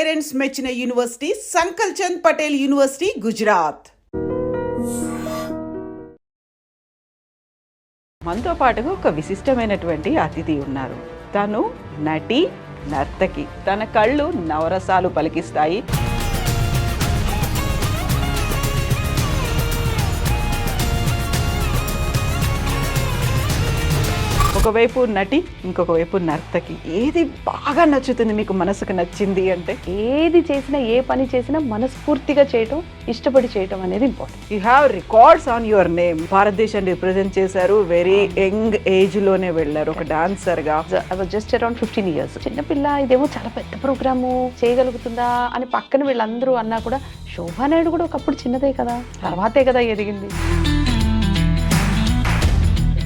Parents మెచ్చిన university సంకల్ Chand Patel university Gujarat. మనతో పాటుగా ఒక విశిష్టమైనటువంటి అతిథి ఉన్నారు. తను నటి, నర్తకి. తన కళ్ళు నవరసాలు పలికిస్తాయి. ఒకవైపు నటి, ఇంకొక వైపు నర్తకి. ఏది బాగా నచ్చుతుంది మీకు, మనసుకు నచ్చింది అంటే? ఏది చేసినా, ఏ పని చేసినా మనస్ఫూర్తిగా చేయటం, ఇష్టపడి చేయటం అనేది important. You have records on your name. భారతదేశాన్ని రిప్రజెంట్ చేశారు. వెరీ యంగ్ ఏజ్ లోనే వెళ్ళారు ఒక డాన్సర్ గా. I was just around 15 years. చిన్నపిల్ల, ఇదేమో చాలా పెద్ద ప్రోగ్రాము, చేయగలుగుతుందా అని పక్కన వీళ్ళందరూ అన్నా కూడా, శోభానాయుడు కూడా ఒకప్పుడు చిన్నదే కదా, తర్వాతే కదా ఎదిగింది.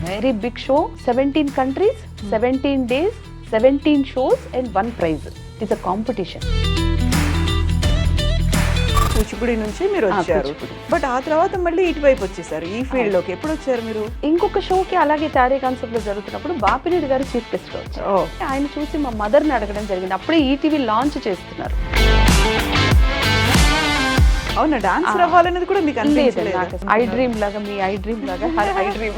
Very big show, 17 countries, 17 days, 17 shows and 1 prize. It is a competition. Kuchipudi నుంచి మీరు వచ్చారు, బట్ ఆ తర్వాత మళ్ళీ ఇటువైపు వచ్చేసారు ఈ ఫీల్డ్ లోకి. ఎప్పుడు వచ్చారు మీరు? ఇంకొక షోకి అలాగే తారే కాన్సెప్ట్ లో జరుగుతున్నప్పుడు బాపిరెడ్డి గారు చీఫ్ గెస్ట్ వచ్చారు. ఆయన చూసి మా మదర్ని అడగడం జరిగింది. అప్పుడే ఈటీవీ లాంచ్ చేస్తున్నారు. అవునా, డాన్స్ అవ్వాలనేది కూడా మీకు అనిపించలేదు? ఐ డ్రీమ్ లాగా, మీ ఐ డ్రీమ్ లాగా, ఐ డ్రీమ్.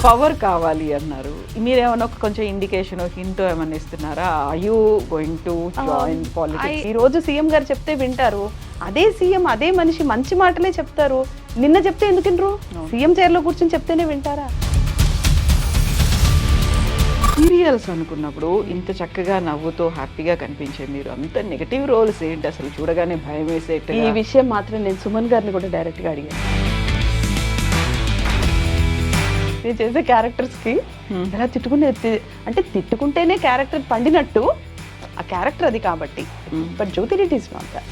పవర్ కావాలి అన్నారు. మీరేమన్నా కొంచెం ఇండికేషన్, హింట్ ఏమన్నా ఇస్తున్నారా? Are you going to join politics? ఈ రోజు సీఎం గారు చెప్తే వింటారు. అదే సీఎం, అదే మనిషి మంచి మాటలే చెప్తారు. నిన్న చెప్తే ఎందుకు వినరు? సీఎం చైర్ లో కూర్చొని చెప్తేనే వింటారా? సీరియల్స్ అనుకున్నప్పుడు ఇంత చక్కగా నవ్వుతో హ్యాపీగా కనిపించే మీరు అంత నెగటివ్ రోల్స్ ఏంటి అసలు? చూడగానే భయం వేసేట్టు. ఈ విషయం మాత్రం నేను సుమన్ గారిని కూడా డైరెక్ట్ గా అడిగాను. నేను చేసే క్యారెక్టర్స్ కి ఎలా అంటే తిట్టుకుంటేనే క్యారెక్టర్ పండినట్టు, ఆ క్యారెక్టర్ అది కాబట్టి. But Jyothi Reddy is not that.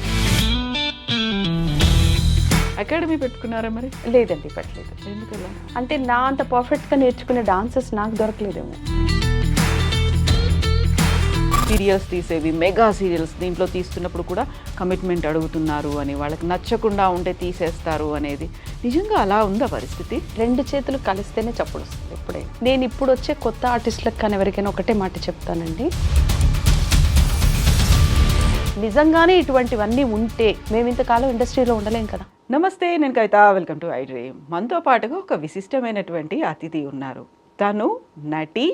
Academy పెట్టుకున్నారా మరి? లేదండి, పెట్టలేదు. ఎందుకలా? అంటే నా అంత పర్ఫెక్ట్ గా నేర్చుకునే డాన్సర్స్ నాకు దొరకలేదేమో. సీరియల్స్ తీసేవి, మెగా సీరియల్స్, దీంట్లో తీస్తున్నప్పుడు కూడా కమిట్మెంట్ అడుగుతున్నారు అని, వాళ్ళకి నచ్చకుండా ఉంటే తీసేస్తారు అనేది నిజంగా అలా ఉందా పరిస్థితి? 2 చేతులు కలిస్తేనే చప్పుడు వస్తుంది. ఇప్పుడే నేను ఇప్పుడు వచ్చే కొత్త ఆర్టిస్టులకు కానీ ఎవరికైనా ఒకటే మాట చెప్తానండి, నిజంగానే ఇటువంటివన్నీ ఉంటే మేము ఇంతకాలం ఇండస్ట్రీలో ఉండలేం కదా. నమస్తే, నేను Kavitha. Welcome to I dream. మనతో పాటుగా ఒక విశిష్టమైనటువంటి అతిథి ఉన్నారు. తను నటి,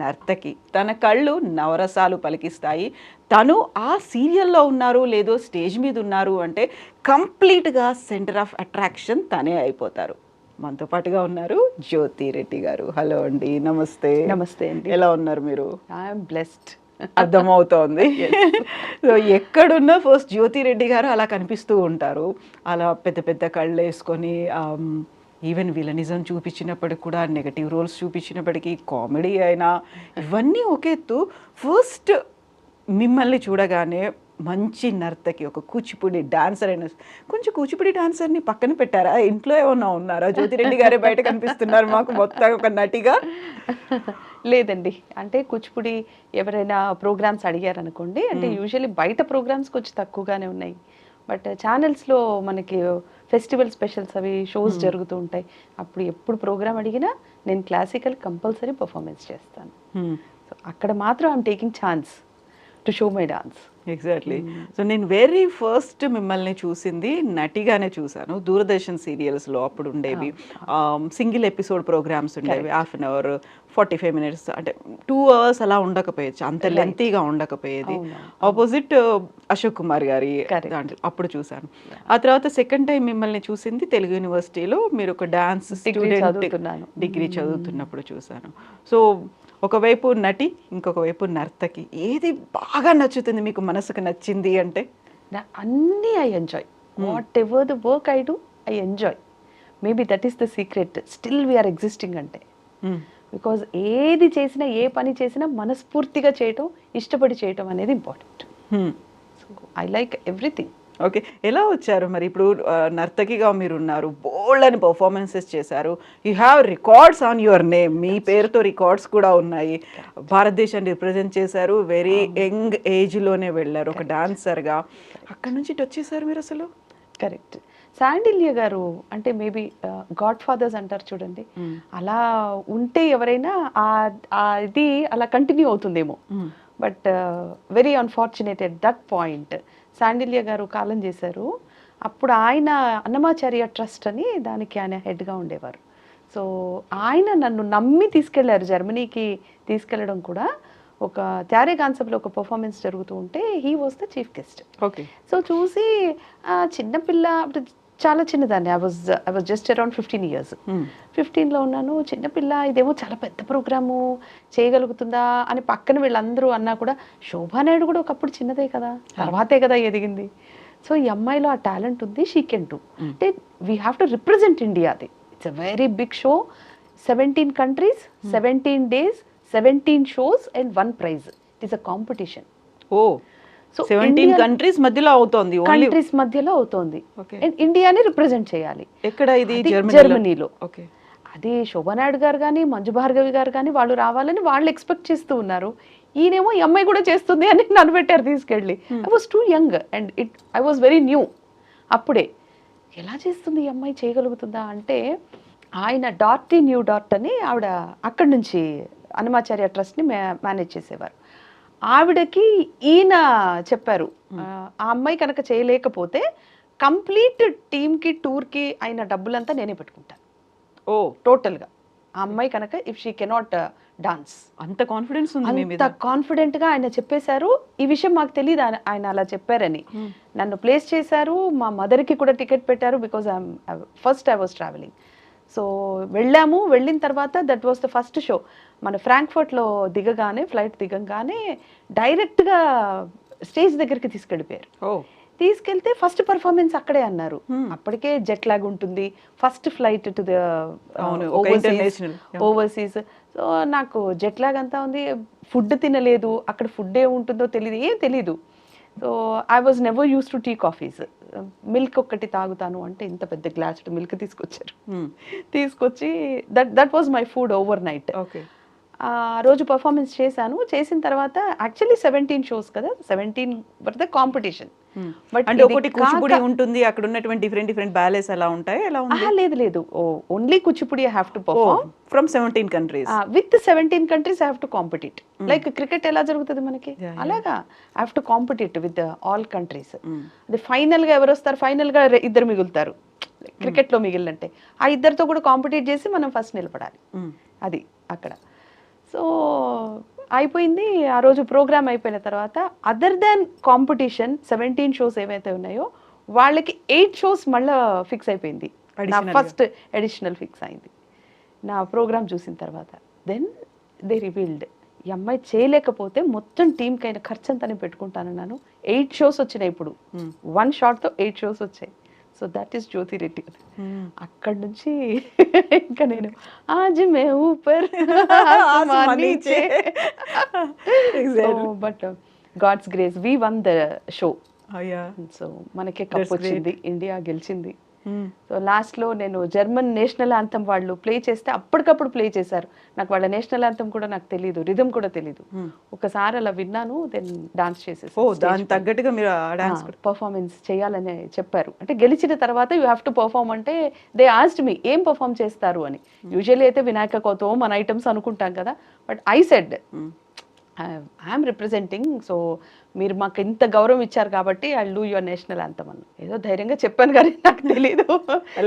నర్తకి. తన కళ్ళు నవరసాలు పలికిస్తాయి. తను ఆ సీరియల్లో ఉన్నారు, లేదో స్టేజ్ మీద ఉన్నారు అంటే కంప్లీట్గా సెంటర్ ఆఫ్ అట్రాక్షన్ తనే అయిపోతారు. మనతో పాటుగా ఉన్నారు జ్యోతి రెడ్డి గారు. హలో అండి, నమస్తే. నమస్తే అండి. ఎలా ఉన్నారు మీరు? I'm blessed. అర్థమవుతోంది. సో ఎక్కడున్నా ఫస్ట్ జ్యోతి రెడ్డి గారు అలా కనిపిస్తూ ఉంటారు. అలా పెద్ద పెద్ద కళ్ళు వేసుకొని, ఈవెన్ విలనిజం చూపించినప్పటికి కూడా, నెగటివ్ రోల్స్ చూపించినప్పటికీ, కామెడీ అయినా, ఇవన్నీ ఒక ఎత్తు. ఫస్ట్ మిమ్మల్ని చూడగానే మంచి నర్తకి, ఒక కూచిపూడి డాన్సర్ అయిన, కొంచెం కూచిపూడి డాన్సర్ని పక్కన పెట్టారా? ఇంట్లో ఏమన్నా ఉన్నారా? జ్యోతిరెడ్డి గారే బయట కనిపిస్తున్నారు మాకు మొత్తం ఒక నటిగా. లేదండి, అంటే కూచిపూడి ఎవరైనా ప్రోగ్రామ్స్ అడిగారనుకోండి, అంటే యూజువల్లీ బయట ప్రోగ్రామ్స్ కొంచెం తక్కువగానే ఉన్నాయి. బట్ ఛానల్స్లో మనకి ఫెస్టివల్ స్పెషల్స్ అవి షోస్ జరుగుతూ ఉంటాయి. అప్పుడు ఎప్పుడు ప్రోగ్రామ్ అడిగినా నేను క్లాసికల్ కంపల్సరీ పర్ఫార్మెన్స్ చేస్తాను. సో అక్కడ మాత్రం I'm taking chance to show my dance. Exactly. So నేను వెరీ ఫస్ట్ మిమ్మల్ని చూసింది నటిగానే చూశాను. దూరదర్శన్ సీరియల్స్లో అప్పుడు ఉండేవి సింగిల్ ఎపిసోడ్ ప్రోగ్రామ్స్ ఉండేవి. 1/2 hour, 45 minutes, అంటే 2 hours అలా ఉండకపోయేది, అంత లెంతీగా ఉండకపోయేది. ఆపోజిట్ అశోక్ కుమార్ గారి దాంట్లో అప్పుడు చూశాను. ఆ తర్వాత సెకండ్ టైం మిమ్మల్ని చూసింది తెలుగు యూనివర్సిటీలో. మీరు ఒక డాన్స్ స్టూడెంట్, డిగ్రీ చదువుతున్నప్పుడు చూశాను. సో ఒకవైపు నటి, ఇంకొక వైపు నర్తకి. ఏది బాగా నచ్చుతుంది మీకు, మనసుకు నచ్చింది అంటే? అన్నీ I enjoy. Whatever the work I do, I enjoy. Maybe that is the secret. Still we're existing అంటే. బికాజ్ ఏది చేసినా, ఏ పని చేసినా మనస్ఫూర్తిగా చేయటం, ఇష్టపడి చేయటం అనేది important. So I like everything. Okay, ఎలా వచ్చారు మరి? ఇప్పుడు నర్తకిగా మీరు ఉన్నారు, బోల్డ్ అని పర్ఫార్మెన్సెస్ చేశారు. You have records on your name. మీ పేరుతో రికార్డ్స్ కూడా ఉన్నాయి. భారతదేశాన్ని రిప్రజెంట్ చేశారు. వెరీ యంగ్ ఏజ్లోనే వెళ్ళారు ఒక డాన్సర్గా. అక్కడ నుంచి ఇటు వచ్చేసారు మీరు అసలు? కరెక్ట్. శాండిల్య గారు అంటే మేబీ గాడ్ ఫాదర్స్ అంటారు చూడండి, అలా ఉంటే ఎవరైనా ఇది అలా కంటిన్యూ అవుతుందేమో. But very unfortunate at that point Shandilya garu కాలం చేశారు. అప్పుడు ఆయన అన్నమాచార్య ట్రస్ట్ అని దానికి ఆయన హెడ్గా ఉండేవారు. సో ఆయన నన్ను నమ్మి తీసుకెళ్లారు జర్మనీకి. తీసుకెళ్ళడం కూడా ఒక త్యారే కాన్సెప్ట్లో ఒక పర్ఫార్మెన్స్ జరుగుతూ ఉంటే he was the chief guest. Okay. So చూసి చిన్నపిల్ల, అప్పుడు చాలా చిన్నదాన్ని, I was just around 15 years. 15లో ఉన్నాను, చిన్నపిల్ల, ఇదేమో చాలా పెద్ద ప్రోగ్రాము, చేయగలుగుతుందా అని పక్కన వీళ్ళందరూ అన్నా కూడా శోభానాయుడు కూడా ఒకప్పుడు చిన్నదే కదా, తర్వాతే కదా ఎదిగింది. సో ఈ అమ్మాయిలో ఆ టాలెంట్ ఉంది, షీ కెన్ డూ. అంటే వీ హ్యావ్ టు రిప్రజెంట్ ఇండియాది. It's a very big show, 17 countries, 17 days, 17 shows and 1 prize. It is a competition. ఓ, సో 17 కంట్రీస్ మధ్యలో అవుతోంది, కంట్రీస్ మధ్యలో అవుతోంది. అండ్ ఇండియాని రిప్రజెంట్ చేయాలి. ఎక్కడ ఇది? జర్మనీలో. ఓకే. అది శోభానాయుడు గారు కానీ మంజు భార్గవి గారు కానీ వాళ్ళు రావాలని వాళ్ళు ఎక్స్పెక్ట్ చేస్తూ ఉన్నారు. ఈయనేమో ఈ అమ్మాయి కూడా చేస్తుంది అని నన్ను పెట్టారు తీసుకెళ్ళి. I was two young and I was very new. అప్పుడే ఎలా చేస్తుంది ఈ అమ్మాయి, చేయగలుగుతుందా అంటే, ఆయన డార్టీ న్యూ డాట్ అని ఆవిడ అక్కడి నుంచి అన్నమాచార్య ట్రస్ట్ని మేనేజ్ చేసేవారు. ఆవిడకి ఈయన చెప్పారు, ఆ అమ్మాయి కనుక చేయలేకపోతే కంప్లీట్ టీమ్కి టూర్కి అయిన డబ్బులంతా నేనే పెట్టుకుంటాను. ఓ, టోటల్గా. ఆ అమ్మాయి కనుక ఇఫ్ షీ కెనాట్ డాన్స్. అంత కాన్ఫిడెన్స్ ఉంది మీ మీద? అంత కాన్ఫిడెంట్గా ఆయన చెప్పేశారు. ఈ విషయం మాకు తెలియదు ఆయన అలా చెప్పారని. నన్ను ప్లేస్ చేశారు, మా మదర్కి కూడా టికెట్ పెట్టారు, because first I was travelling. So వెళ్ళాము. వెళ్ళిన తర్వాత that was the first show. మన ఫ్రాంక్ఫర్ట్లో దిగగానే, ఫ్లైట్ దిగగానే డైరెక్ట్గా స్టేజ్ దగ్గరికి తీసుకెళ్ళిపోయారు. తీసుకెళ్తే ఫస్ట్ పర్ఫార్మెన్స్ అక్కడే అన్నారు. అప్పటికే జెట్ లాగ్ ఉంటుంది, first flight to the overseas. So నాకు జెట్ లాగ్ అంతా ఉంది, ఫుడ్ తినలేదు, అక్కడ ఫుడ్ ఏముంటుందో తెలియదు, ఏం తెలీదు. So I was never use to tea coffees. Milk ఒక్కటి తాగుతాను అంటే ఇంత పెద్ద గ్లాస్ మిల్క్ తీసుకొచ్చారు. తీసుకొచ్చి that was my food overnight. ఆ రోజు పర్ఫార్మెన్స్ చేశాను. చేసిన తర్వాత యాక్చువల్లీ 17 shows కదా, 17 ఫర్ ద కాంపిటీషన్. బట్ అంటే ఒకటి కూచిపూడి ఉంటుంది, అక్కడ ఉన్నటువంటి డిఫరెంట్ బ్యాలెన్స్ అలా ఉంటాయి? ఎలా ఉంది? లేదు, only Kuchipudi I have to perform from 17 countries. With 17 countries I have to compete. Like cricket ఎలా జరుగుతుంది మనకి, అలాగా I have to compete with all countries. అది ఫైనల్ గా ఎవరు వస్తారు? ఫైనల్ గా 2 మిగులుతారు క్రికెట్ లో మిగిలినంటే. ఆ 2తో కూడా కాంపిటీట్ చేసి మనం ఫస్ట్ నిలబడాలి. అది అక్కడ. సో అయిపోయింది. ఆ రోజు ప్రోగ్రామ్ అయిపోయిన తర్వాత అదర్ దాన్ కాంపిటీషన్ 17 shows ఏవైతే ఉన్నాయో వాళ్ళకి 8 shows మళ్ళీ ఫిక్స్ అయిపోయింది. నా ఫస్ట్ అడిషనల్ ఫిక్స్ అయింది నా ప్రోగ్రామ్ చూసిన తర్వాత. దెన్ దే రివీల్డ్, ఈ అమ్మాయి చేయలేకపోతే మొత్తం టీంకి అయిన ఖర్చు అంతా పెట్టుకుంటానన్నాను. 8 shows వచ్చినాయి. ఇప్పుడు 1 shotతో 8 shows వచ్చాయి. So that is Jyothi Reddy. అక్కడి నుంచి ఇంకా నేను ఆజ్ మే ఊపర్ నీచే. But God's grace we won the show. So మనకే కప్ వచ్చింది, ఇండియా గెలిచింది. సో లాస్ట్లో నేను జర్మన్ నేషనల్ యాంథమ్ వాళ్ళు ప్లే చేస్తే అప్పటికప్పుడు ప్లే చేశారు. నాకు వాళ్ళ నేషనల్ యాంథమ్ కూడా నాకు తెలియదు, రిథమ్ కూడా తెలియదు. ఒకసారి అలా విన్నాను, దెన్ డాన్స్ చేసేసి దానికి తగ్గట్టుగా మీరు పర్ఫార్మెన్స్ చేయాలని చెప్పారు. అంటే గెలిచిన తర్వాత యూ హ్యావ్ టు పర్ఫార్మ్ అంటే దే ఆస్క్డ్ మీ ఏం పర్ఫార్మ్ చేస్తారు అని. యూజువల్లీ అయితే వినాయక కౌతో మన ఐటమ్స్ అనుకుంటాం కదా, but I said I'm representing, so మీరు మాకు ఇంత గౌరవం ఇచ్చారు కాబట్టి I do your national anthem అన్న. ఏదో ధైర్యంగా చెప్పాను కానీ నాకు తెలీదు.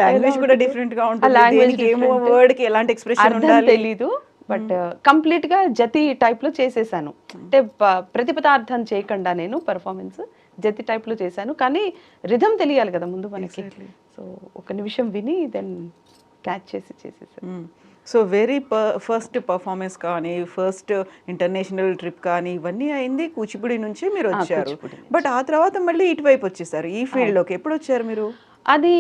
లాంగ్వేజ్ కూడా డిఫరెంట్ గా ఉంటుంది, ఎలాంటి ఎక్స్ప్రెషన్ ఉండాలి తెలీదు. బట్ కంప్లీట్ గా జతి టైప్ లో చేసేసాను. అంటే ప్రతిపదార్థం చేయకుండా నేను పర్ఫార్మెన్స్ జతి టైప్ లో చేశాను. కానీ రిథమ్ తెలియాలి కదా ముందు మనకి. సో ఒక నిమిషం విని దెన్ క్యాచ్ చేసి చేసేసాను. సో వెరీ ఫస్ట్ పర్ఫార్మెన్స్ కానీ, ఫస్ట్ ఇంటర్నేషనల్ ట్రిప్ కానీ ఇవన్నీ అయింది కూచిపూడి నుంచి మీరు వచ్చారు. బట్ ఆ తర్వాత మళ్ళీ ఇటువైపు వచ్చేసారు ఈ ఫీల్డ్లోకి. ఎప్పుడు వచ్చారు మీరు? అది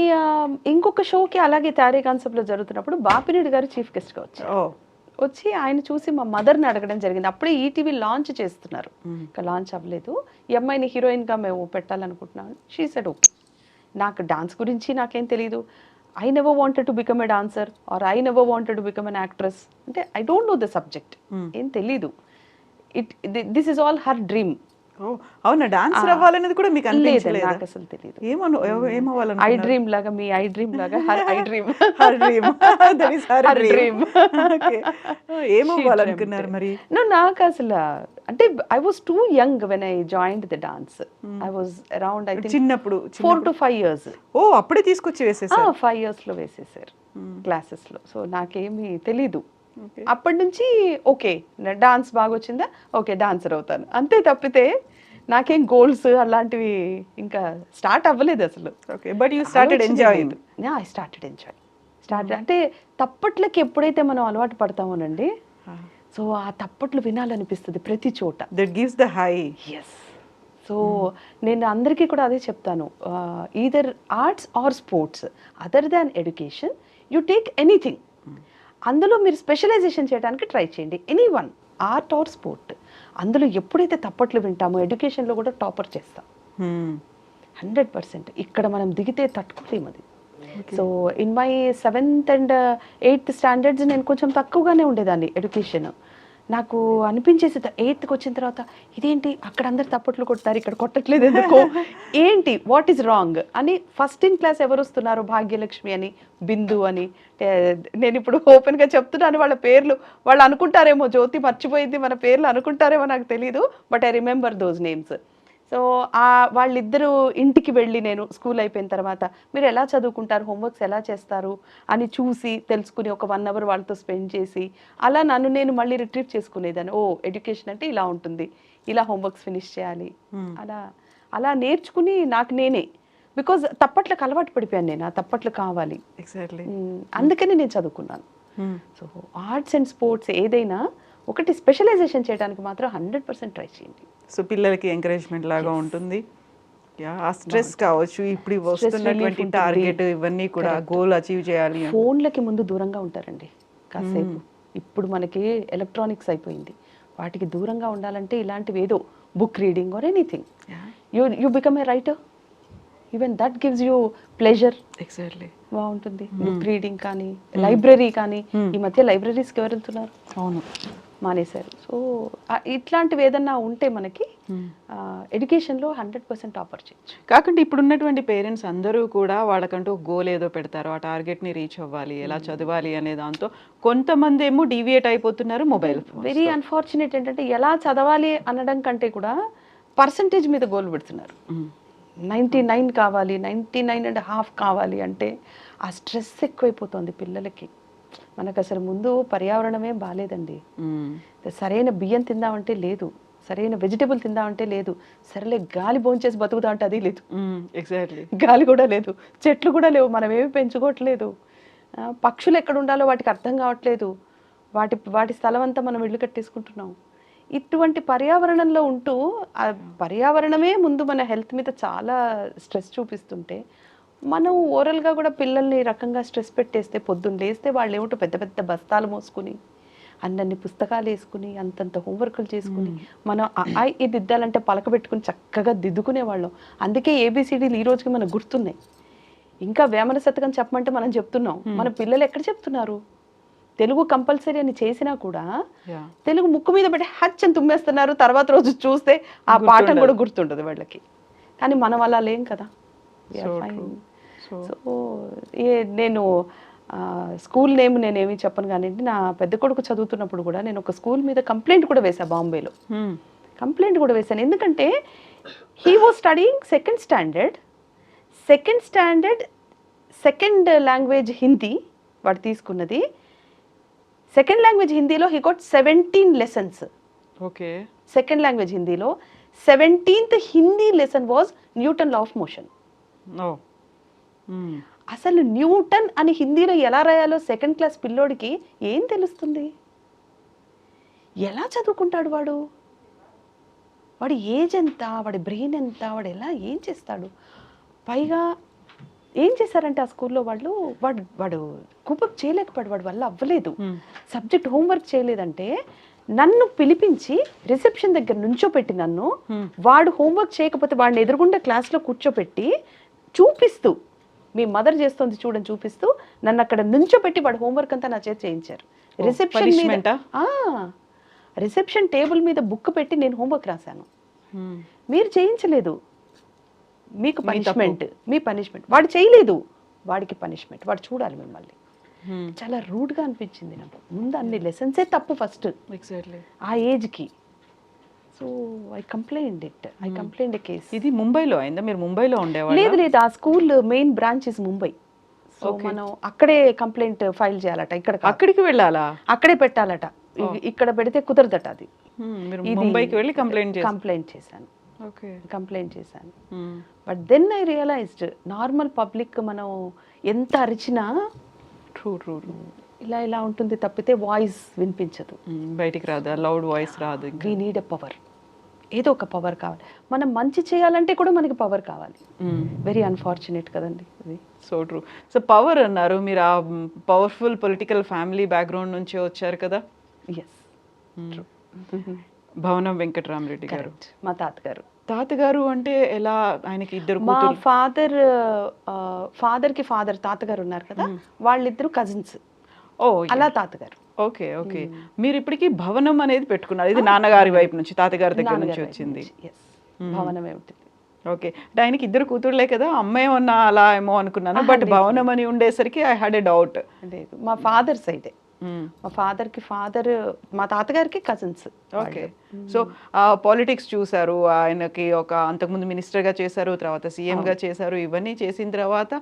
ఇంకొక షోకి అలాగే తారే కాన్సెప్ట్లో జరుగుతున్నప్పుడు బాపిరెడ్డి గారు చీఫ్ గెస్ట్గా వచ్చారు. వచ్చి ఆయన చూసి మా మదర్ని అడగడం జరిగింది. అప్పుడే ఈటీవీ లాంచ్ చేస్తున్నారు, ఇంకా లాంచ్ అవ్వలేదు. ఈ అమ్మాయిని హీరోయిన్గా మేము పెట్టాలనుకుంటున్నాం. She said okay. నాకు డాన్స్ గురించి నాకేం తెలీదు. I never wanted to become a dancer or I never wanted to become an actress. అంటే I don't know the subject. ఏం తెలీదు. This is all her dream. ఓ అవునా, డాన్సర్ అవ్వాలనేది కూడా మీకు లేదండి, అనిపించలేదు? నాకు అసలు తెలియదు. ఏమవ్వాలను ఐ డ్రీమ్ లాగా, మీ ఐ డ్రీమ్ లాగా I dream her dream that is her her dream. Dream. Okay, ఏమవ్వాలనుకున్నారు మరి? నాకు అసలు అంటే I was too young when I joined the dance. I was around I think చిన్నప్పుడు 4 to 5 years. ఓ అప్పుడే తీసుకొచ్చి వేసేసారు. 5 years లో వేసేసారు క్లాసెస్లో. సో నాకేమీ తెలీదు. Okay. అప్పటి నుంచి ఓకే డాన్స్ బాగా వచ్చిందా, ఓకే డాన్సర్ అవుతాను అంతే తప్పితే నాకేం గోల్స్ అలాంటివి ఇంకా స్టార్ట్ అవ్వలేదు అసలు. Okay, but you started enjoying. I started enjoy. అంటే తప్పట్లకి ఎప్పుడైతే మనం అలవాటు పడతామోనండి, సో ఆ తప్పట్లు వినాలనిపిస్తుంది ప్రతి చోట. That gives the high. Yes. So నేను అందరికీ కూడా అదే చెప్తాను, either arts or sports other than education you take anything, అందులో మీరు స్పెషలైజేషన్ చేయడానికి ట్రై చేయండి. Any one, art or sport, అందులో ఎప్పుడైతే తప్పట్లు వింటామో ఎడ్యుకేషన్లో కూడా టాపర్ చేస్తాం 100%. ఇక్కడ మనం దిగితే తట్టుకోలేము అది. So in my 7th and 8th standards నేను కొంచెం తక్కువగానే ఉండేదాన్ని ఎడ్యుకేషన్. నాకు అనిపించేసి 8th వచ్చిన తర్వాత ఇదేంటి అక్కడ అందరు తప్పట్లు కొడతారు, ఇక్కడ కొట్టట్లేదు ఎందుకు, ఏంటి వాట్ ఈస్ రాంగ్ అని. ఫస్ట్ ఇన్ క్లాస్ ఎవరు వస్తున్నారు, భాగ్యలక్ష్మి అని, బిందు అని. నేను ఇప్పుడు ఓపెన్గా చెప్తున్నాను వాళ్ళ పేర్లు. వాళ్ళు అనుకుంటారేమో జ్యోతి మర్చిపోయింది మన పేర్లు అనుకుంటారేమో, నాకు తెలీదు, but I remember those names. So వాళ్ళిద్దరూ ఇంటికి వెళ్ళి నేను స్కూల్ అయిపోయిన తర్వాత మీరు ఎలా చదువుకుంటారు, హోంవర్క్స్ ఎలా చేస్తారు అని చూసి తెలుసుకుని ఒక 1 hour వాళ్ళతో స్పెండ్ చేసి అలా నన్ను నేను మళ్ళీ రిట్రీవ్ చేసుకునేదాన్ని. ఓ ఎడ్యుకేషన్ అంటే ఇలా ఉంటుంది, ఇలా హోంవర్క్స్ ఫినిష్ చేయాలి, అలా అలా నేర్చుకుని నాకు నేనే, బికాజ్ తప్పట్లకు అలవాటు పడిపోయాను నేను, ఆ తప్పట్లు కావాలి. ఎగ్జాక్ట్లీ. అందుకని నేను చదువుకున్నాను. సో ఆర్ట్స్ అండ్ స్పోర్ట్స్ ఏదైనా ఒకటి స్పెషలైజేషన్ చేయడానికి మాత్రం 100% ట్రై చేయండి. సో పిల్లలకి ఎంకరేజ్మెంట్ లాగా ఉంటుంది. ఆ స్ట్రెస్ కావచ్చు, ఇప్పుడు వస్తున్నటువంటి టార్గెట్ ఇవన్నీ కూడా గోల్ అచీవ్ చేయాలి. ఫోన్లకి ముందు దూరంగా ఉంటారండి కాసేపు. ఇప్పుడు మనకి ఎలక్ట్రానిక్స్ అయిపోయింది, వాటికి దూరంగా ఉండాలంటే ఇలాంటివి ఏదో book reading or anything. You become a writer, even that gives you pleasure. Exactly, బాగుంటుంది. బుక్ రీడింగ్ కానీ, లైబ్రరీ కానీ. ఈ మధ్య లైబ్రరీస్కి ఎవరు వెళ్తున్నారు? అవును, మానేశారు. సో ఇట్లాంటివి ఏదన్నా ఉంటే మనకి ఎడ్యుకేషన్లో 100% ఆఫర్ చేయొచ్చు. కాకుండా ఇప్పుడున్నటువంటి పేరెంట్స్ అందరూ కూడా వాళ్ళకంటూ గోల్ ఏదో పెడతారు, ఆ టార్గెట్ని రీచ్ అవ్వాలి, ఎలా చదవాలి అనే దాంతో కొంతమంది ఏమో డీవియేట్ అయిపోతున్నారు. మొబైల్ వెరీ అన్ఫార్చునేట్ ఏంటంటే ఎలా చదవాలి అనడం కంటే కూడా పర్సంటేజ్ మీద గోల్ పెడుతున్నారు. 99 కావాలి, 99.5 కావాలి అంటే ఆ స్ట్రెస్ ఎక్కువైపోతుంది పిల్లలకి. మనకు అసలు ముందు పర్యావరణమే బాగాలేదండి. సరైన బియ్యం తిందామంటే లేదు, సరైన వెజిటేబుల్ తిందామంటే లేదు, సరేలే గాలి భోంచేసి బతుకుతా అంటే అది లేదు. ఎగ్జాక్ట్లీ, గాలి కూడా లేదు, చెట్లు కూడా లేవు, మనం ఏమి పెంచుకోవట్లేదు. పక్షులు ఎక్కడ ఉండాలో వాటికి అర్థం కావట్లేదు, వాటి స్థలం అంతా మనం ఇల్లు కట్టేసుకుంటున్నాం. ఇటువంటి పర్యావరణంలో ఉంటూ ఆ పర్యావరణమే ముందు మన హెల్త్ మీద చాలా స్ట్రెస్ చూపిస్తుంటే మనం ఓరల్గా కూడా పిల్లల్ని రకంగా స్ట్రెస్ పెట్టేస్తే పొద్దున్న లేస్తే వాళ్ళు ఏమిటో పెద్ద పెద్ద బస్తాలు మోసుకుని అన్నన్ని పుస్తకాలు వేసుకుని అంతంత హోంవర్క్లు చేసుకుని మనం ఇది దిద్దాలంటే పలక పెట్టుకుని చక్కగా దిద్దుకునేవాళ్ళం. అందుకే ఏబిసిడీలు ఈ రోజుకి మనకు గుర్తున్నాయి. ఇంకా వేమన శతకం చెప్పమంటే మనం చెప్తున్నాం, మన పిల్లలు ఎక్కడ చెప్తున్నారు? తెలుగు కంపల్సరీ అని చేసినా కూడా తెలుగు ముక్కు మీద పెట్టి హచ్చని తుమ్మేస్తున్నారు. తర్వాత రోజు చూస్తే ఆ పాఠం కూడా గుర్తుండదు వాళ్ళకి. కానీ మనం అలా లేం కదా. సో నేను స్కూల్ నేమ్ నేనేమి చెప్పను కానీ నా పెద్ద కొడుకు చదువుతున్నప్పుడు కూడా నేను ఒక స్కూల్ మీద కంప్లైంట్ కూడా వేశాను, బాంబేలో కంప్లైంట్ కూడా వేశాను. ఎందుకంటే he was studying second standard second language Hindi వాడు తీసుకున్నది. సెకండ్ లాంగ్వేజ్ హిందీలో he got 17 lessons. Okay, second language హిందీలో 17th Hindi lesson was Newton law of motion. అసలు న్యూటన్ అని హిందీలో ఎలా రాయాలో సెకండ్ క్లాస్ పిల్లోడికి ఏం తెలుస్తుంది? ఎలా చదువుకుంటాడు వాడు? వాడి ఏజ్ ఎంత, వాడి బ్రెయిన్ ఎంత, వాడు ఎలా ఏం చేస్తాడు? పైగా ఏం చేశారంటే ఆ స్కూల్లో వాడు కూపప్ చేయలేకపోయాడు, వాడి వల్ల అవ్వలేదు. సబ్జెక్ట్ హోంవర్క్ చేయలేదంటే నన్ను పిలిపించి రిసెప్షన్ దగ్గర నుంచోపెట్టి నన్ను వాడు హోంవర్క్ చేయకపోతే వాడిని ఎదురుగుండా క్లాస్లో కూర్చోపెట్టి చూపిస్తూ మీ మదర్ చేస్తుంది చూడని చూపిస్తూ నన్ను అక్కడ నుంచోపెట్టి వాడు హోంవర్క్ అంతా నా చేత చేయించారు. రిసెప్షన్ టేబుల్ మీద బుక్ పెట్టి నేను హోంవర్క్ రాశాను. మీరు చేయించలేదు, మీకు పనిష్మెంట్, మీ పనిష్మెంట్. వాడు చేయలేదు, వాడికి పనిష్మెంట్, వాడు చూడాలి మిమ్మల్ని. చాలా రూడ్గా అనిపించింది నాకు. ముందు అన్ని లెసన్సే తప్పు ఫస్ట్ ఎగ్జాక్ట్లీ ఆ ఏజ్కి. So I complaint A case. ఇది ముంబైలో అయిందా? మీరు ముంబైలో ఉండేవాళ్ళు? లేదు లేదు, ఆ school main branch is Mumbai. So మనం అక్కడే కంప్లైంట్ ఫైల్ చేయాలట, ఇక్కడ కాదు. అక్కడికి వెళ్ళాలా? అక్కడే పెట్టాలట, ఇక్కడ పెడితే కుదరదట. అది మీరు ముంబైకి వెళ్ళి కంప్లైంట్ చేశాను. ఓకే, కంప్లైంట్ చేశాను. But then I realised normal public మనం ఎంత అరిచినా ట్రూ ట్రూ ఇలా ఇలా ఉంటుంది తప్పితే వాయిస్ వినిపించదు, బయటికి రాదు, లౌడ్ వాయిస్ రాదు. వీ నీడ్ ఎ పవర్, ఏదో ఒక పవర్ కావాలి. మనం మంచి చేయాలంటే కూడా మనకి పవర్ కావాలి. వెరీ అన్ఫార్చునేట్ కదండి అది. So true. సో పవర్ అన్నారు మీరు, ఆ పవర్ఫుల్ పొలిటికల్ ఫ్యామిలీ బ్యాక్గ్రౌండ్ నుంచి వచ్చారు కదా. ఎస్, భవనం వెంకటరామరెడ్డి గారు మా తాతగారు. తాతగారు అంటే ఎలా? ఆయనకి ఇద్దరు మా ఫాదర్కి ఫాదర్ తాతగారు ఉన్నారు కదా, వాళ్ళిద్దరు కజిన్స్. ఓ అలా తాతగారు. Okay okay. మీరు ఇప్పటికీ భవనం అనేది పెట్టుకున్నారు, ఇది నాన్నగారి వైపు నుంచి, తాతగారి దగ్గర నుంచి వచ్చింది. భవనమే ఉంటుంది. ఓకే, అంటే ఆయనకి ఇద్దరు కూతురులే కదా, అమ్మాయి ఉన్నా అలా ఏమో అనుకున్నాను, బట్ భవనం అని ఉండేసరికి ఐ హ్యాడ్ ఎ డౌట్. లేదు, మా ఫాదర్ సైడే. మా ఫాదర్కి ఫాదర్, మా తాతగారికి కజిన్స్. ఓకే. సో పాలిటిక్స్ చూసారు, ఆయనకి ఒక అంతకుముందు మినిస్టర్గా చేశారు, తర్వాత సీఎంగా చేశారు. ఇవన్నీ చేసిన తర్వాత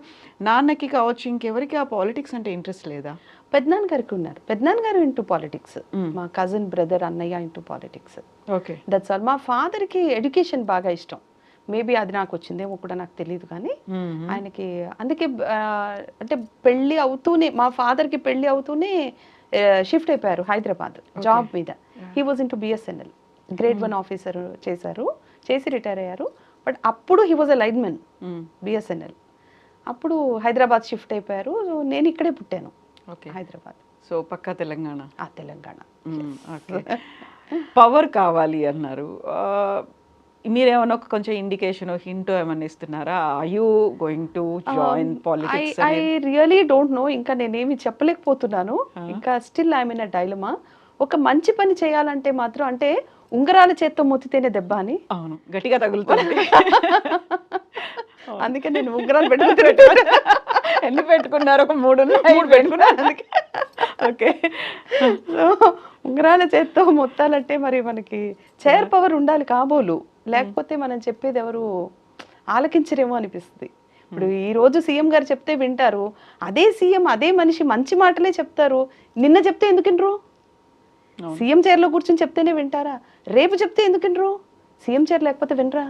నాన్నకి కావచ్చు ఇంకెవరికి ఆ పాలిటిక్స్ అంటే ఇంట్రెస్ట్ లేదా? పెద్దనాన్న గారికి ఉన్నారు, పెద్దనాన్న గారు ఇంటూ పాలిటిక్స్, మా కజిన్ బ్రదర్ అన్నయ్య into politics. Okay, that's all. మా ఫాదర్కి ఎడ్యుకేషన్ బాగా ఇష్టం, మేబీ అది నాకు వచ్చిందేమో కూడా నాకు తెలియదు, కానీ ఆయనకి అందుకే అంటే పెళ్ళి అవుతూనే, మా ఫాదర్కి పెళ్ళి అవుతూనే షిఫ్ట్ అయిపోయారు హైదరాబాద్ జాబ్ మీద. He was into BSNL, grade 1 officer చేశారు, చేసి రిటైర్ అయ్యారు. బట్ అప్పుడు he was a lineman BSNL. అప్పుడు హైదరాబాద్ షిఫ్ట్ అయిపోయారు. నేను ఇక్కడే పుట్టాను, హైదరాబాద్. సో పక్కా తెలంగాణ. తెలంగాణ. పవర్ కావాలి అన్నారు, మీరేమన్నా కొంచెం ఇండికేషన్ హింట్ ఏమన్నా ఇస్తున్నారా? Are you going to join politics? I really don't know, ఇంకా నేనేమి చెప్పలేకపోతున్నాను. ఇంకా still I mean a dilemma. ఒక మంచి పని చేయాలంటే మాత్రం, అంటే ఉంగరాల చేత్తో మొత్తితేనే దెబ్బ అని. అవును, గట్టిగా తగులుతుంది. అందుకే నేను ఉంగరాలు పెట్టుకుంటున్నాను. ఎన్ని పెట్టుకున్నారు? ఒక 3 పెట్టుకున్నాను అందుకే. ఓకే, ఉంగరాల చేత్తో మొత్తాలంటే మరి మనకి చైర్ పవర్ ఉండాలి కాబోలు, లేకపోతే మనం చెప్పేది ఎవరు ఆలకించరేమో అనిపిస్తుంది. ఇప్పుడు ఈ రోజు సీఎం గారు చెప్తే వింటారు, అదే సీఎం అదే మనిషి మంచి మాటలే చెప్తారు, నిన్న చెప్తే ఎందుకు వినరు? సీఎం చైర్లో కూర్చొని చెప్తేనే వింటారా? రేపు చెప్తే ఎందుకు వినరు? సీఎం చైర్ లేకపోతే వినరా?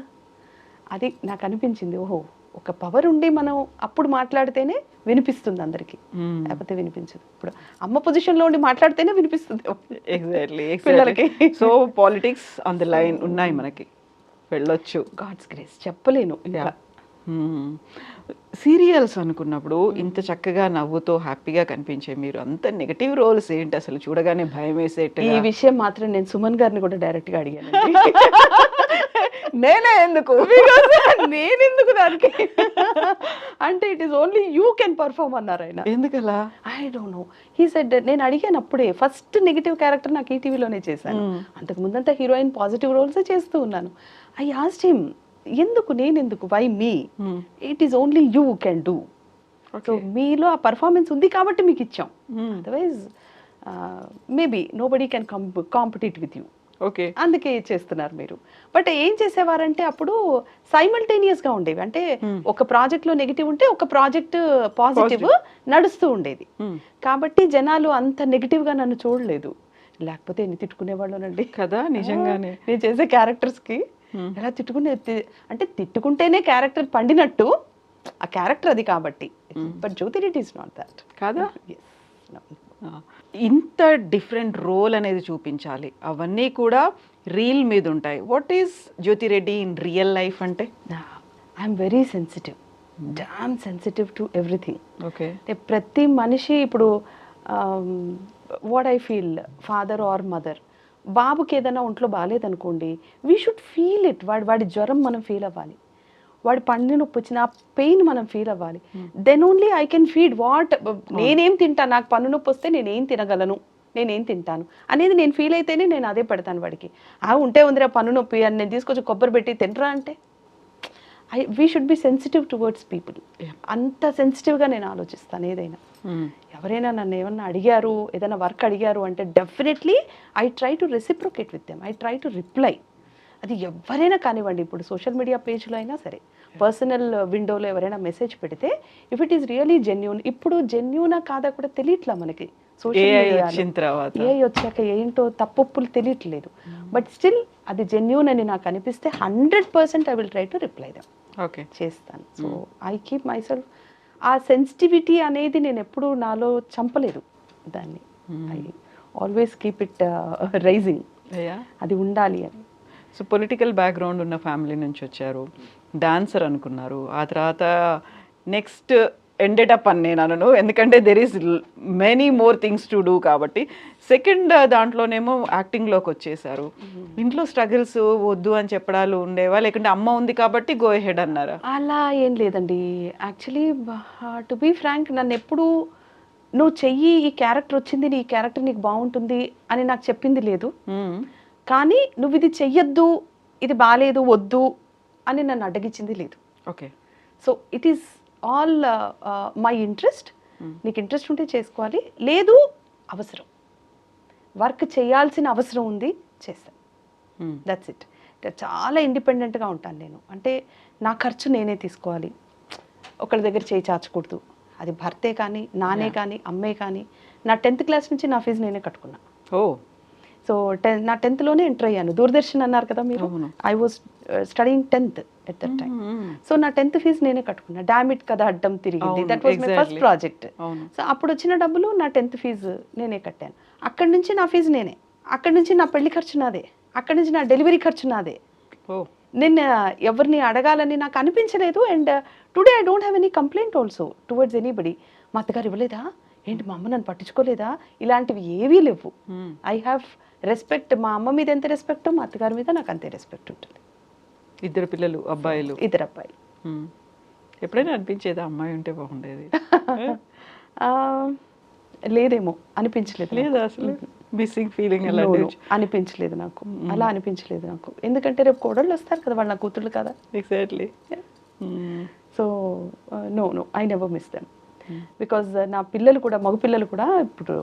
అది నాకు అనిపించింది. ఓహో, ఒక పవర్ ఉండి మనం అప్పుడు మాట్లాడితేనే వినిపిస్తుంది అందరికి, లేకపోతే వినిపించదు. ఇప్పుడు అమ్మ పొజిషన్లో ఉండి మాట్లాడితేనే వినిపిస్తుంది ఎగ్జాక్ట్లీ పిల్లలకి. So politics on the line ఉన్నాయి, మనకి వెళ్ళొచ్చు. గాడ్స్ గ్రేస్, చెప్పలేను. సీరియల్స్ అనుకున్నప్పుడు ఇంత చక్కగా నవ్వుతో హ్యాపీగా కనిపించే మీరు అంత నెగటివ్ రోల్స్ ఏంటి అసలు? చూడగానే భయం వేసేట. ఈ విషయం మాత్రం నేను సుమన్ గారిని కూడా డైరెక్ట్ గా అడిగాను. నేనే ఎందుకు దానికి అంటే it is only you can perform అన్నారు ఆయన. ఎందుకలా? I don't know. He said, నేను అడిగాను అప్పుడే, ఫస్ట్ నెగిటివ్ క్యారెక్టర్ నాకు ఈటీవీలోనే చేశాను, అంతకు ముందంతా హీరోయిన్ పాజిటివ్ రోల్స్ చేస్తూ ఉన్నాను. ఐ ఆస్క్డ్ హిమ్, ఎందుకు నేనెందుకు, why me? It is only you can do. So మీలో ఆ పర్ఫార్మెన్స్ ఉంది కాబట్టి మీకు ఇచ్చాం, otherwise maybe nobody can compete with you. Okay, అందుకే చేస్తున్నారు మీరు. బట్ ఏం చేసేవారంటే అప్పుడు సైమల్టేనియస్ గా ఉండేవి, అంటే ఒక ప్రాజెక్ట్ లో నెగిటివ్ ఉంటే ఒక ప్రాజెక్ట్ పాజిటివ్ నడుస్తూ ఉండేది. కాబట్టి జనాలు అంత నెగిటివ్ గా నన్ను చూడలేదు, లేకపోతే ఎన్ని తిట్టుకునేవాళ్ళనండి కదా. నిజంగానే నేను చేసే క్యారెక్టర్స్ కి ఎలా అంటే తిట్టుకుంటేనే క్యారెక్టర్ పండినట్టు, ఆ క్యారెక్టర్ అది కాబట్టి. But Jyothi Reddy is not that కాదా. ఇంత డిఫరెంట్ రోల్ అనేది చూపించాలి, అవన్నీ కూడా రీల్ మీద ఉంటాయి. What is Jyothi Reddy in real life అంటే? I'm very sensitive, damn sensitive to everything. Okay, ప్రతి మనిషి ఇప్పుడు what I feel, father or mother, బాబుకి ఏదైనా ఒంట్లో బాగాలేదనుకోండి, వీ షుడ్ ఫీల్ ఇట్. వాడి జ్వరం మనం ఫీల్ అవ్వాలి, వాడి పండి నొప్పి వచ్చిన ఆ పెయిన్ మనం ఫీల్ అవ్వాలి. Then only I can feed what. నేనేం తింటా, నాకు పన్ను నొప్పి వస్తే నేనేం తినగలను, నేనేం తింటాను అనేది నేను ఫీల్ అయితేనే నేను అదే పెడతాను వాడికి. ఉంటే ఉందిరా పన్ను నొప్పి అని నేను తీసుకొచ్చి కొబ్బరి పెట్టి తినరా అంటే we should be sensitive towards people. అంత సెన్సిటివ్గా నేను ఆలోచిస్తాను ఏదైనా. ఎవరైనా నన్ను ఏమన్నా అడిగారు, ఏదైనా వర్క్ అడిగారు అంటే definitely I try to reciprocate with them, I try to reply. అది ఎవరైనా కానివ్వండి, ఇప్పుడు సోషల్ మీడియా పేజ్లో అయినా సరే, పర్సనల్ విండోలో ఎవరైనా మెసేజ్ పెడితే if it is really genuine, ఇప్పుడు జెన్యూనా కాదా కూడా తెలియట్లా మనకి. సోషల్ మీడియా వచ్చాక ఏంటో తప్పొప్పులు తెలియట్లేదు. బట్ స్టిల్ అది జెన్యూన్ అని నాకు అనిపిస్తే 100% I will try to reply them. చేస్తాను. So I keep myself. ఆ సెన్సిటివిటీ అనేది నేను ఎప్పుడు నాలో చంపలేదు దాన్ని. I always keep it rising. అది ఉండాలి అని. సో పొలిటికల్ బ్యాక్గ్రౌండ్ ఉన్న ఫ్యామిలీ నుంచి వచ్చారు, డాన్సర్ అనుకున్నారు, ఆ తర్వాత నెక్స్ట్ ఎండెడప్ అని నేను అనను, ఎందుకంటే there is many more things to do కాబట్టి. సెకండ్ దాంట్లోనేమో యాక్టింగ్లోకి వచ్చేసారు. ఇంట్లో స్ట్రగుల్స్ వద్దు అని చెప్పడాలు ఉండేవా, లేకుంటే అమ్మ ఉంది కాబట్టి గో హెడ్ అన్నారా? అలా ఏం లేదండి. యాక్చువల్లీ టు బీ ఫ్రాంక్, నన్ను ఎప్పుడు నువ్వు చెయ్యి, ఈ క్యారెక్టర్ వచ్చింది, నీ క్యారెక్టర్ నీకు బాగుంటుంది అని నాకు చెప్పింది లేదు. కానీ నువ్వు ఇది చెయ్యొద్దు, ఇది బాగాలేదు, వద్దు అని నన్ను అడ్డగించింది లేదు. Okay. So it is all my interest. నీకు ఇంట్రెస్ట్ ఉంటే చేసుకోవాలి, లేదు అవసరం, వర్క్ చేయాల్సిన అవసరం ఉంది, చేస్తాను. That's it. చాలా ఇండిపెండెంట్గా ఉంటాను నేను. అంటే నా ఖర్చు నేనే తీసుకోవాలి, ఒకళ్ళ దగ్గర చేయి చాచకూడదు. అది భర్తే కానీ, నానే కానీ, అమ్మే కానీ. నా 10th క్లాస్ నుంచి నా ఫీజు నేనే కట్టుకున్నా. సో నా 10th ఎంటర్ అయ్యాను. దూరదర్శన్ అన్నారు కదా మీరు, I was studying 10th at that time. So నా 10th ఫీజు నేనే కట్టుకున్నా. డామిట్ కదా అడ్డం తిరిగింది, that was my first project. So అప్పుడు వచ్చిన డబ్బులు నా 10th ఫీజు నేనే కట్టాను. అక్కడి నుంచి నా ఫీజు నేనే, అక్కడి నుంచి నా పెళ్లి ఖర్చు నాదే, అక్కడి నుంచి నా డెలివరీ ఖర్చు నాదే. నేను ఎవరిని అడగాలని నాకు అనిపించలేదు. And today I don't have any complaint also towards anybody. మా అత్తగారు ఇవ్వలేదా ఏంటి, మా అమ్మ నన్ను పట్టించుకోలేదా, ఇలాంటివి ఏవీ లేవు. I have respect. మా అమ్మ మీద ఎంత రెస్పెక్ట్, మా అత్తగారి మీద నాకు అంతే రెస్పెక్ట్ ఉంటుంది. ఇద్దరు పిల్లలు, అబ్బాయిలు? ఇద్దరు అబ్బాయిలు. ఎప్పుడైనా అనిపించేదా అమ్మాయి ఉంటే బాగుండేది? లేదేమో, అనిపించలేదు. లేదా అసలు మిస్సింగ్ ఫీలింగ్ అనిపించలేదు నాకు, అలా అనిపించలేదు నాకు. ఎందుకంటే రేపు కోడళ్ళు వస్తారు కదా, వాళ్ళ నా కూతుళ్ళు కదా. Exactly. So no I never miss them. Because నా పిల్లలు కూడా, మగపిల్లలు కూడా, ఇప్పుడు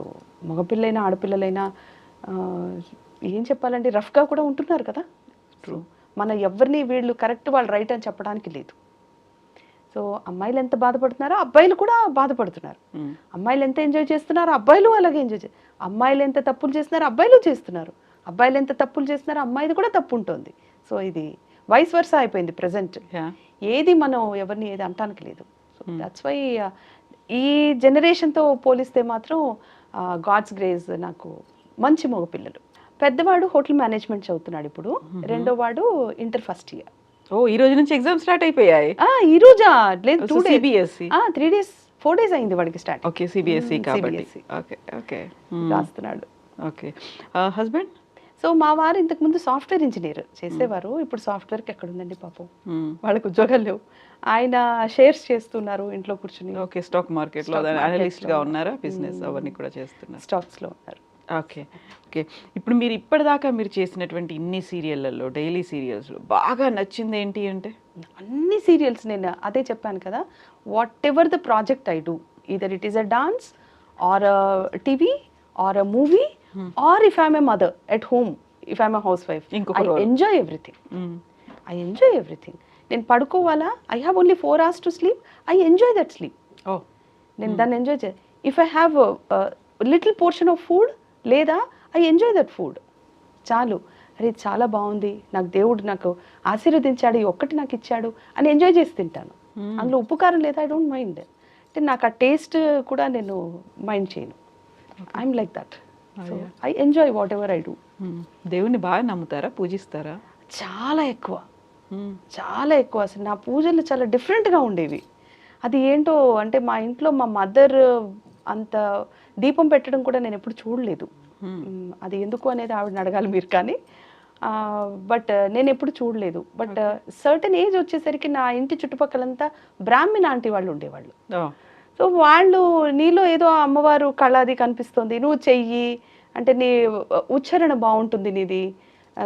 మగపిల్లైనా ఆడపిల్లలైనా ఏం చెప్పాలంటే రఫ్గా కూడా ఉంటున్నారు కదా. ట్రూ. మన ఎవరిని వీళ్ళు కరెక్ట్, వాళ్ళు రైట్ అని చెప్పడానికి లేదు. సో అమ్మాయిలు ఎంత బాధపడుతున్నారో అబ్బాయిలు కూడా బాధపడుతున్నారు. అమ్మాయిలు ఎంత ఎంజాయ్ చేస్తున్నారో అబ్బాయిలు అలాగే ఎంజాయ్ చేస్తారు. అమ్మాయిలు ఎంత తప్పులు చేస్తున్నారో అబ్బాయిలు చేస్తున్నారు. అబ్బాయిలు ఎంత తప్పులు చేస్తున్నారో అమ్మాయిది కూడా తప్పు ఉంటుంది. సో ఇది వైస్ వర్సా అయిపోయింది ప్రజెంట్. ఏది మనం ఎవరిని ఏది అంటానికి లేదు. సో దట్స్ వై ఈ జనరేషన్తో పోలిస్తే మాత్రం గాడ్స్ గ్రేస్, నాకు మంచి మగ పిల్లలు. పెద్దవాడు హోటల్ మేనేజ్మెంట్ చదువుతున్నాడు ఇప్పుడు, రెండో వాడు ఇంటర్ ఫస్ట్ ఇయర్. ఈ రోజు నుంచి ఎగ్జామ్ స్టార్ట్ అయిపోయాయి? ఈ రోజా లేదు, 2 days, సిబిఎస్ఈ 3 days 4 days అయింది వాడికి స్టార్ట్. ఓకే, సిబిఎస్ఈ కాబట్టి. ఓకే ఓకే, రాస్తున్నాడు. ఓకే. హస్బెండ్? సో మా వారు ఇంతకు ముందు సాఫ్ట్వేర్ ఇంజనీర్ చేసేవారు. ఇప్పుడు సాఫ్ట్వేర్కి ఎక్కడ ఉందండి పాపం, వాళ్ళకి ఉద్యోగాలు లేవు. ఆయన షేర్స్ చేస్తున్నారు ఇంట్లో కూర్చుని. ఓకే, స్టాక్ మార్కెట్లో అనలిస్ట్ గా ఉన్నారా? బిజినెస్ అవన్నీ కూడా చేస్తున్నారు, స్టాక్స్లో ఉన్నారు. Okay okay. ఇప్పుడు మీరు ఇప్పటిదాకా మీరు చేసినటువంటి ఇన్ని సీరియళ్ళల్లో, డైలీ సీరియల్స్లో బాగా నచ్చింది ఏంటి అంటే? అన్ని సీరియల్స్ నేను అదే చెప్పాను కదా, whatever the project I do, either it is a dance or TV or a movie or if I'm a mother at home, if I'm a housewife, I enjoy everything. I enjoy everything. నేను పడుకోవాలా, I have only 4 hours to sleep, I enjoy that sleep. నేను దాన్ని enjoy చే. If I have little portion of food, లేదా I enjoy that food, చాలు. అరే చాలా బాగుంది, నాకు దేవుడు నాకు ఆశీర్వదించాడు, ఈ ఒక్కటి నాకు ఇచ్చాడు అని ఎంజాయ్ చేసి తింటాను. అందులో ఉప్పు కారం లేదా ఐ డోంట్ మైండ్. అంటే నాకు ఆ టేస్ట్ కూడా నేను మైండ్ చేయను. I'm like that. So I enjoy what ever I do. దేవుణ్ణి బాగా నమ్ముతారా, పూజిస్తారా? చాలా ఎక్కువ, చాలా ఎక్కువ. అసలు నా పూజలు చాలా డిఫరెంట్గా ఉండేవి. అది ఏంటో అంటే మా ఇంట్లో మా మదర్ అంత దీపం పెట్టడం కూడా నేను ఎప్పుడు చూడలేదు. అది ఎందుకు అనేది ఆవిడని అడగాలి మీరు. కానీ బట్ నేను ఎప్పుడు చూడలేదు. బట్ సర్టన్ ఏజ్ వచ్చేసరికి నా ఇంటి చుట్టుపక్కలంతా బ్రాహ్మణ ఆంటీ వాళ్ళు ఉండేవాళ్ళు. సో వాళ్ళు నీలో ఏదో అమ్మవారు కళ అది కనిపిస్తుంది, నువ్వు చెయ్యి, అంటే నీ ఉచ్చారణ బాగుంటుంది నీది,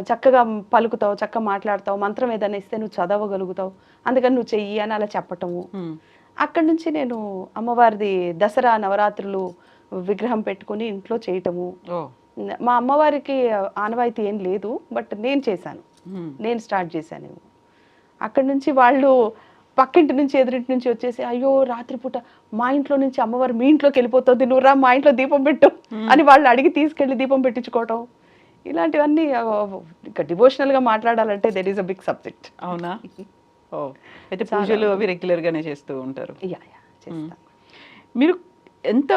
చక్కగా పలుకుతావు, చక్కగా మాట్లాడతావు, మంత్రం ఏదైనా ఇస్తే నువ్వు చదవగలుగుతావు, అందుకని నువ్వు చెయ్యి అని అలా చెప్పటము. అక్కడి నుంచి నేను అమ్మవారిది దసరా నవరాత్రులు విగ్రహం పెట్టుకుని ఇంట్లో చేయటము. మా అమ్మవారికి ఆనవాయితీ ఏం లేదు, బట్ నేను చేశాను, నేను స్టార్ట్ చేశాను. అక్కడి నుంచి వాళ్ళు పక్కింటి నుంచి ఎదురింటి నుంచి వచ్చేసి, అయ్యో రాత్రిపూట మా ఇంట్లో నుంచి అమ్మవారు మీ ఇంట్లోకి వెళ్ళిపోతుంది, నువ్వు రా మా ఇంట్లో దీపం పెట్టు అని వాళ్ళు అడిగి తీసుకెళ్ళి దీపం పెట్టించుకోవటం, ఇలాంటివన్నీ. ఇంకా డివోషనల్గా మాట్లాడాలంటే that is a big subject. అవునా? ఓ, అయితే పూజలు అవి రెగ్యులర్గానే చేస్తూ ఉంటారు. చేస్తాను. మీరు ఎంత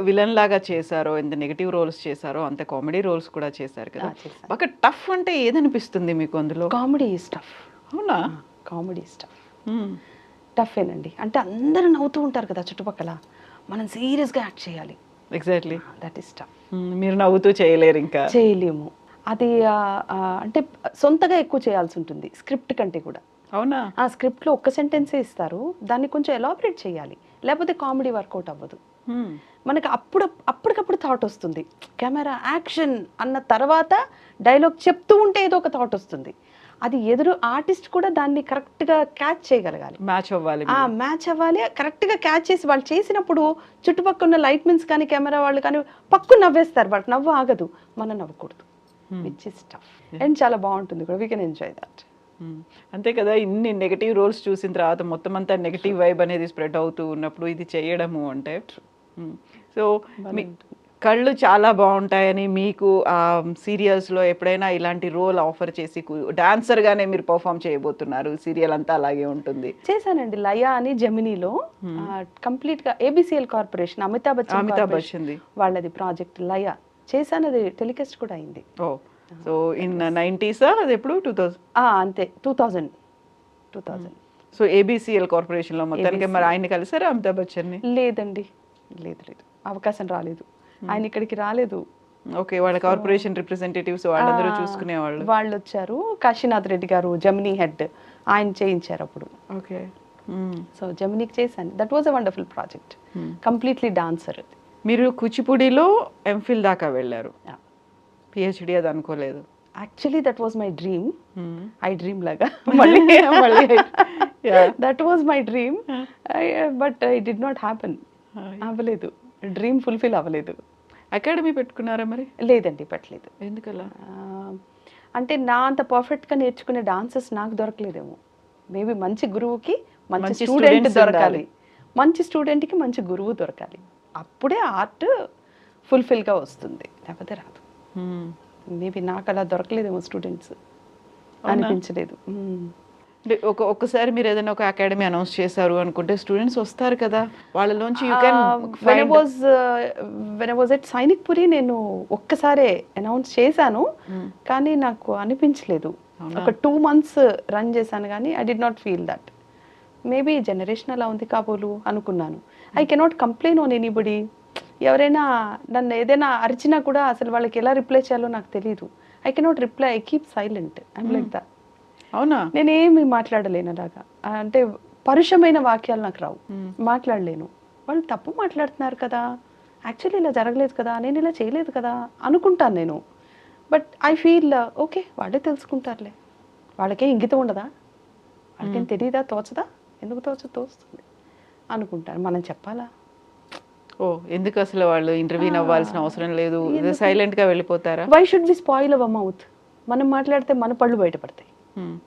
విలన్ లాగా చేశారో, ఎంత నెగిటివ్ రోల్స్ చేశారో అంత కామెడీ రోల్స్ కూడా చేశారు కదా. బాగా టఫ్ అంటే ఏదనిపిస్తుంది మీకు అందులో? Comedy is tough. అవునా? Comedy is tough. టఫేనండి. అంటే అందరూ నవ్వుతూ ఉంటారు కదా చుట్టుపక్కల, మనం సీరియస్గా యాక్ట్ చేయాలి. Exactly, that is tough. మీరు నవ్వుతూ చేయలేరు, ఇంకా చేయలేము. అది అంటే సొంతగా ఎక్కువ చేయాల్సి ఉంటుంది స్క్రిప్ట్ కంటే కూడా. అవునా? ఆ స్క్రిప్ట్లో ఒక్క సెంటెన్సే ఇస్తారు, దాన్ని కొంచెం ఎలాబరేట్ చేయాలి, లేకపోతే కామెడీ వర్కౌట్ అవ్వదు. మనకి అప్పటికప్పుడు థాట్ వస్తుంది, కెమెరా యాక్షన్ అన్న తర్వాత డైలాగ్ చెప్తూ ఉంటే ఏదో ఒక థాట్ వస్తుంది, అది ఎదురు ఆర్టిస్ట్ కూడా దాన్ని కరెక్ట్గా క్యాచ్ చేయగలగాలి, మ్యాచ్ అవ్వాలి. కరెక్ట్గా క్యాచ్ చేసి వాళ్ళు చేసినప్పుడు చుట్టుపక్కల ఉన్న లైట్ మెన్స్ కానీ కెమెరా వాళ్ళు కానీ పక్కు నవ్వేస్తారు, బట్ నవ్వు ఆగదు, మనం నవ్వకూడదు, విచ్ ఇస్ టఫ్. అండ్ చాలా బాగుంటుంది కూడా, వీ కెన్ ఎంజాయ్ దట్. అంతే కదా, ఇన్ని నెగటివ్ రోల్స్ చూసిన తర్వాత మొత్తం అంతా నెగటివ్ వైబ్ అనేది స్ప్రెడ్ అవుతూ ఉన్నప్పుడు ఇది చేయడము అంటే. సో మీ కళ్ళు చాలా బాగుంటాయని మీకు సీరియల్స్లో ఎప్పుడైనా ఇలాంటి రోల్ ఆఫర్ చేసి డాన్సర్గానే మీరు పర్ఫామ్ చేయబోతున్నారు, సీరియల్ అంతా అలాగే ఉంటుంది? చేశానండి, లయా అని జెమినీలో కంప్లీట్గా ABCL కార్పొరేషన్, అమితాబ్ బచ్చన్ వాళ్ళది ప్రాజెక్ట్ లయా చేశాను, అది టెలికాస్ట్ కూడా అయింది. ఓ, సో ఇన్ 90s అది ఎప్పుడు 2000? అంతే 2000. సో ABCL కార్పొరేషన్లో మొత్తానికి మరి ఆయన కలిసారా అమితాబ్ బచ్చన్ని? లేదండి, లేదు, అవకాశం రాలేదు, ఆయన ఇక్కడికి రాలేదు. ఓకే, వాళ్ళ కార్పొరేషన్ రిప్రజెంటేటివ్స్ వాళ్ళందరూ చూసుకునేవాళ్ళు. వాళ్ళు వచ్చారు, కాశీనాథ్ రెడ్డి గారు జెమినీ హెడ్, ఆయన చేయించారు అప్పుడు. ఓకే, సో జెమినీకి చేశాను, that was a wonderful project, completely dancer. మీరు కూచిపూడిలో ఎంఫిల్ దాకా వెళ్ళారు, PhD అది అనుకోలేదు? Actually that was my dream. I dream లాగా మళ్ళీ that was my dream, but it did not happen. అవ్వలేదు, డ్రీమ్ ఫుల్ఫిల్ అవ్వలేదు. అకాడమీ పెట్టుకున్నారా మరి? లేదండి, పెట్టలేదు. ఎందుకలా? అంటే నా అంత పర్ఫెక్ట్గా నేర్చుకునే డాన్సర్స్ నాకు దొరకలేదేమో, మేబీ మంచి గురువుకి మంచి స్టూడెంట్ దొరకాలి, మంచి స్టూడెంట్కి మంచి గురువు దొరకాలి, అప్పుడే ఆర్ట్ ఫుల్ఫిల్గా వస్తుంది, లేకపోతే రాదు. మేబీ నాకు అలా దొరకలేదేమో, స్టూడెంట్స్ అనిపించలేదు. ఒక్కసారి మీరు ఏదైనా ఒక అకాడమీ అనౌన్స్ చేశారు అనుకుంటే స్టూడెంట్స్ వస్తారు కదా, వాళ్ళలోంచి when I was at Sainikpuri నేను ఒక్కసారే అనౌన్స్ చేశాను, కానీ నాకు అనిపించలేదు. ఒక 2 months రన్ చేశాను కానీ I did not feel that. Maybe generation అలా ఉంది కాబోలు అనుకున్నాను. I cannot complain on anybody. ఎవరైనా నన్ను ఏదైనా అరిచినా కూడా అసలు వాళ్ళకి ఎలా రిప్లై చేయాలో నాకు తెలియదు. I cannot reply, I keep silent, I'm like that. అవునా? నేనేమి మాట్లాడలేను అలాగా, అంటే పరుషమైన వాక్యాలు నాకు రావు, మాట్లాడలేను. వాళ్ళు తప్పు మాట్లాడుతున్నారు కదా, యాక్చువల్లీ ఇలా జరగలేదు కదా, నేను ఇలా చేయలేదు కదా అనుకుంటాను నేను. బట్ ఐ ఫీల్ ఓకే, వాళ్ళే తెలుసుకుంటారులే, వాళ్ళకే ఇంగితం ఉండదా, వాళ్ళకేం తెలియదా, తోచదా, ఎందుకు తోస్తుంది అనుకుంటాను. మనం చెప్పాలా? ఓ, ఎందుకు అసలు వాళ్ళు ఇంటర్వ్యూ అవ్వాల్సిన అవసరం లేదు, సైలెంట్ గా వెళ్ళిపోతారా? Why should be spoil our mouth? మనం మాట్లాడితే మన పళ్ళు బయటపడతాయి,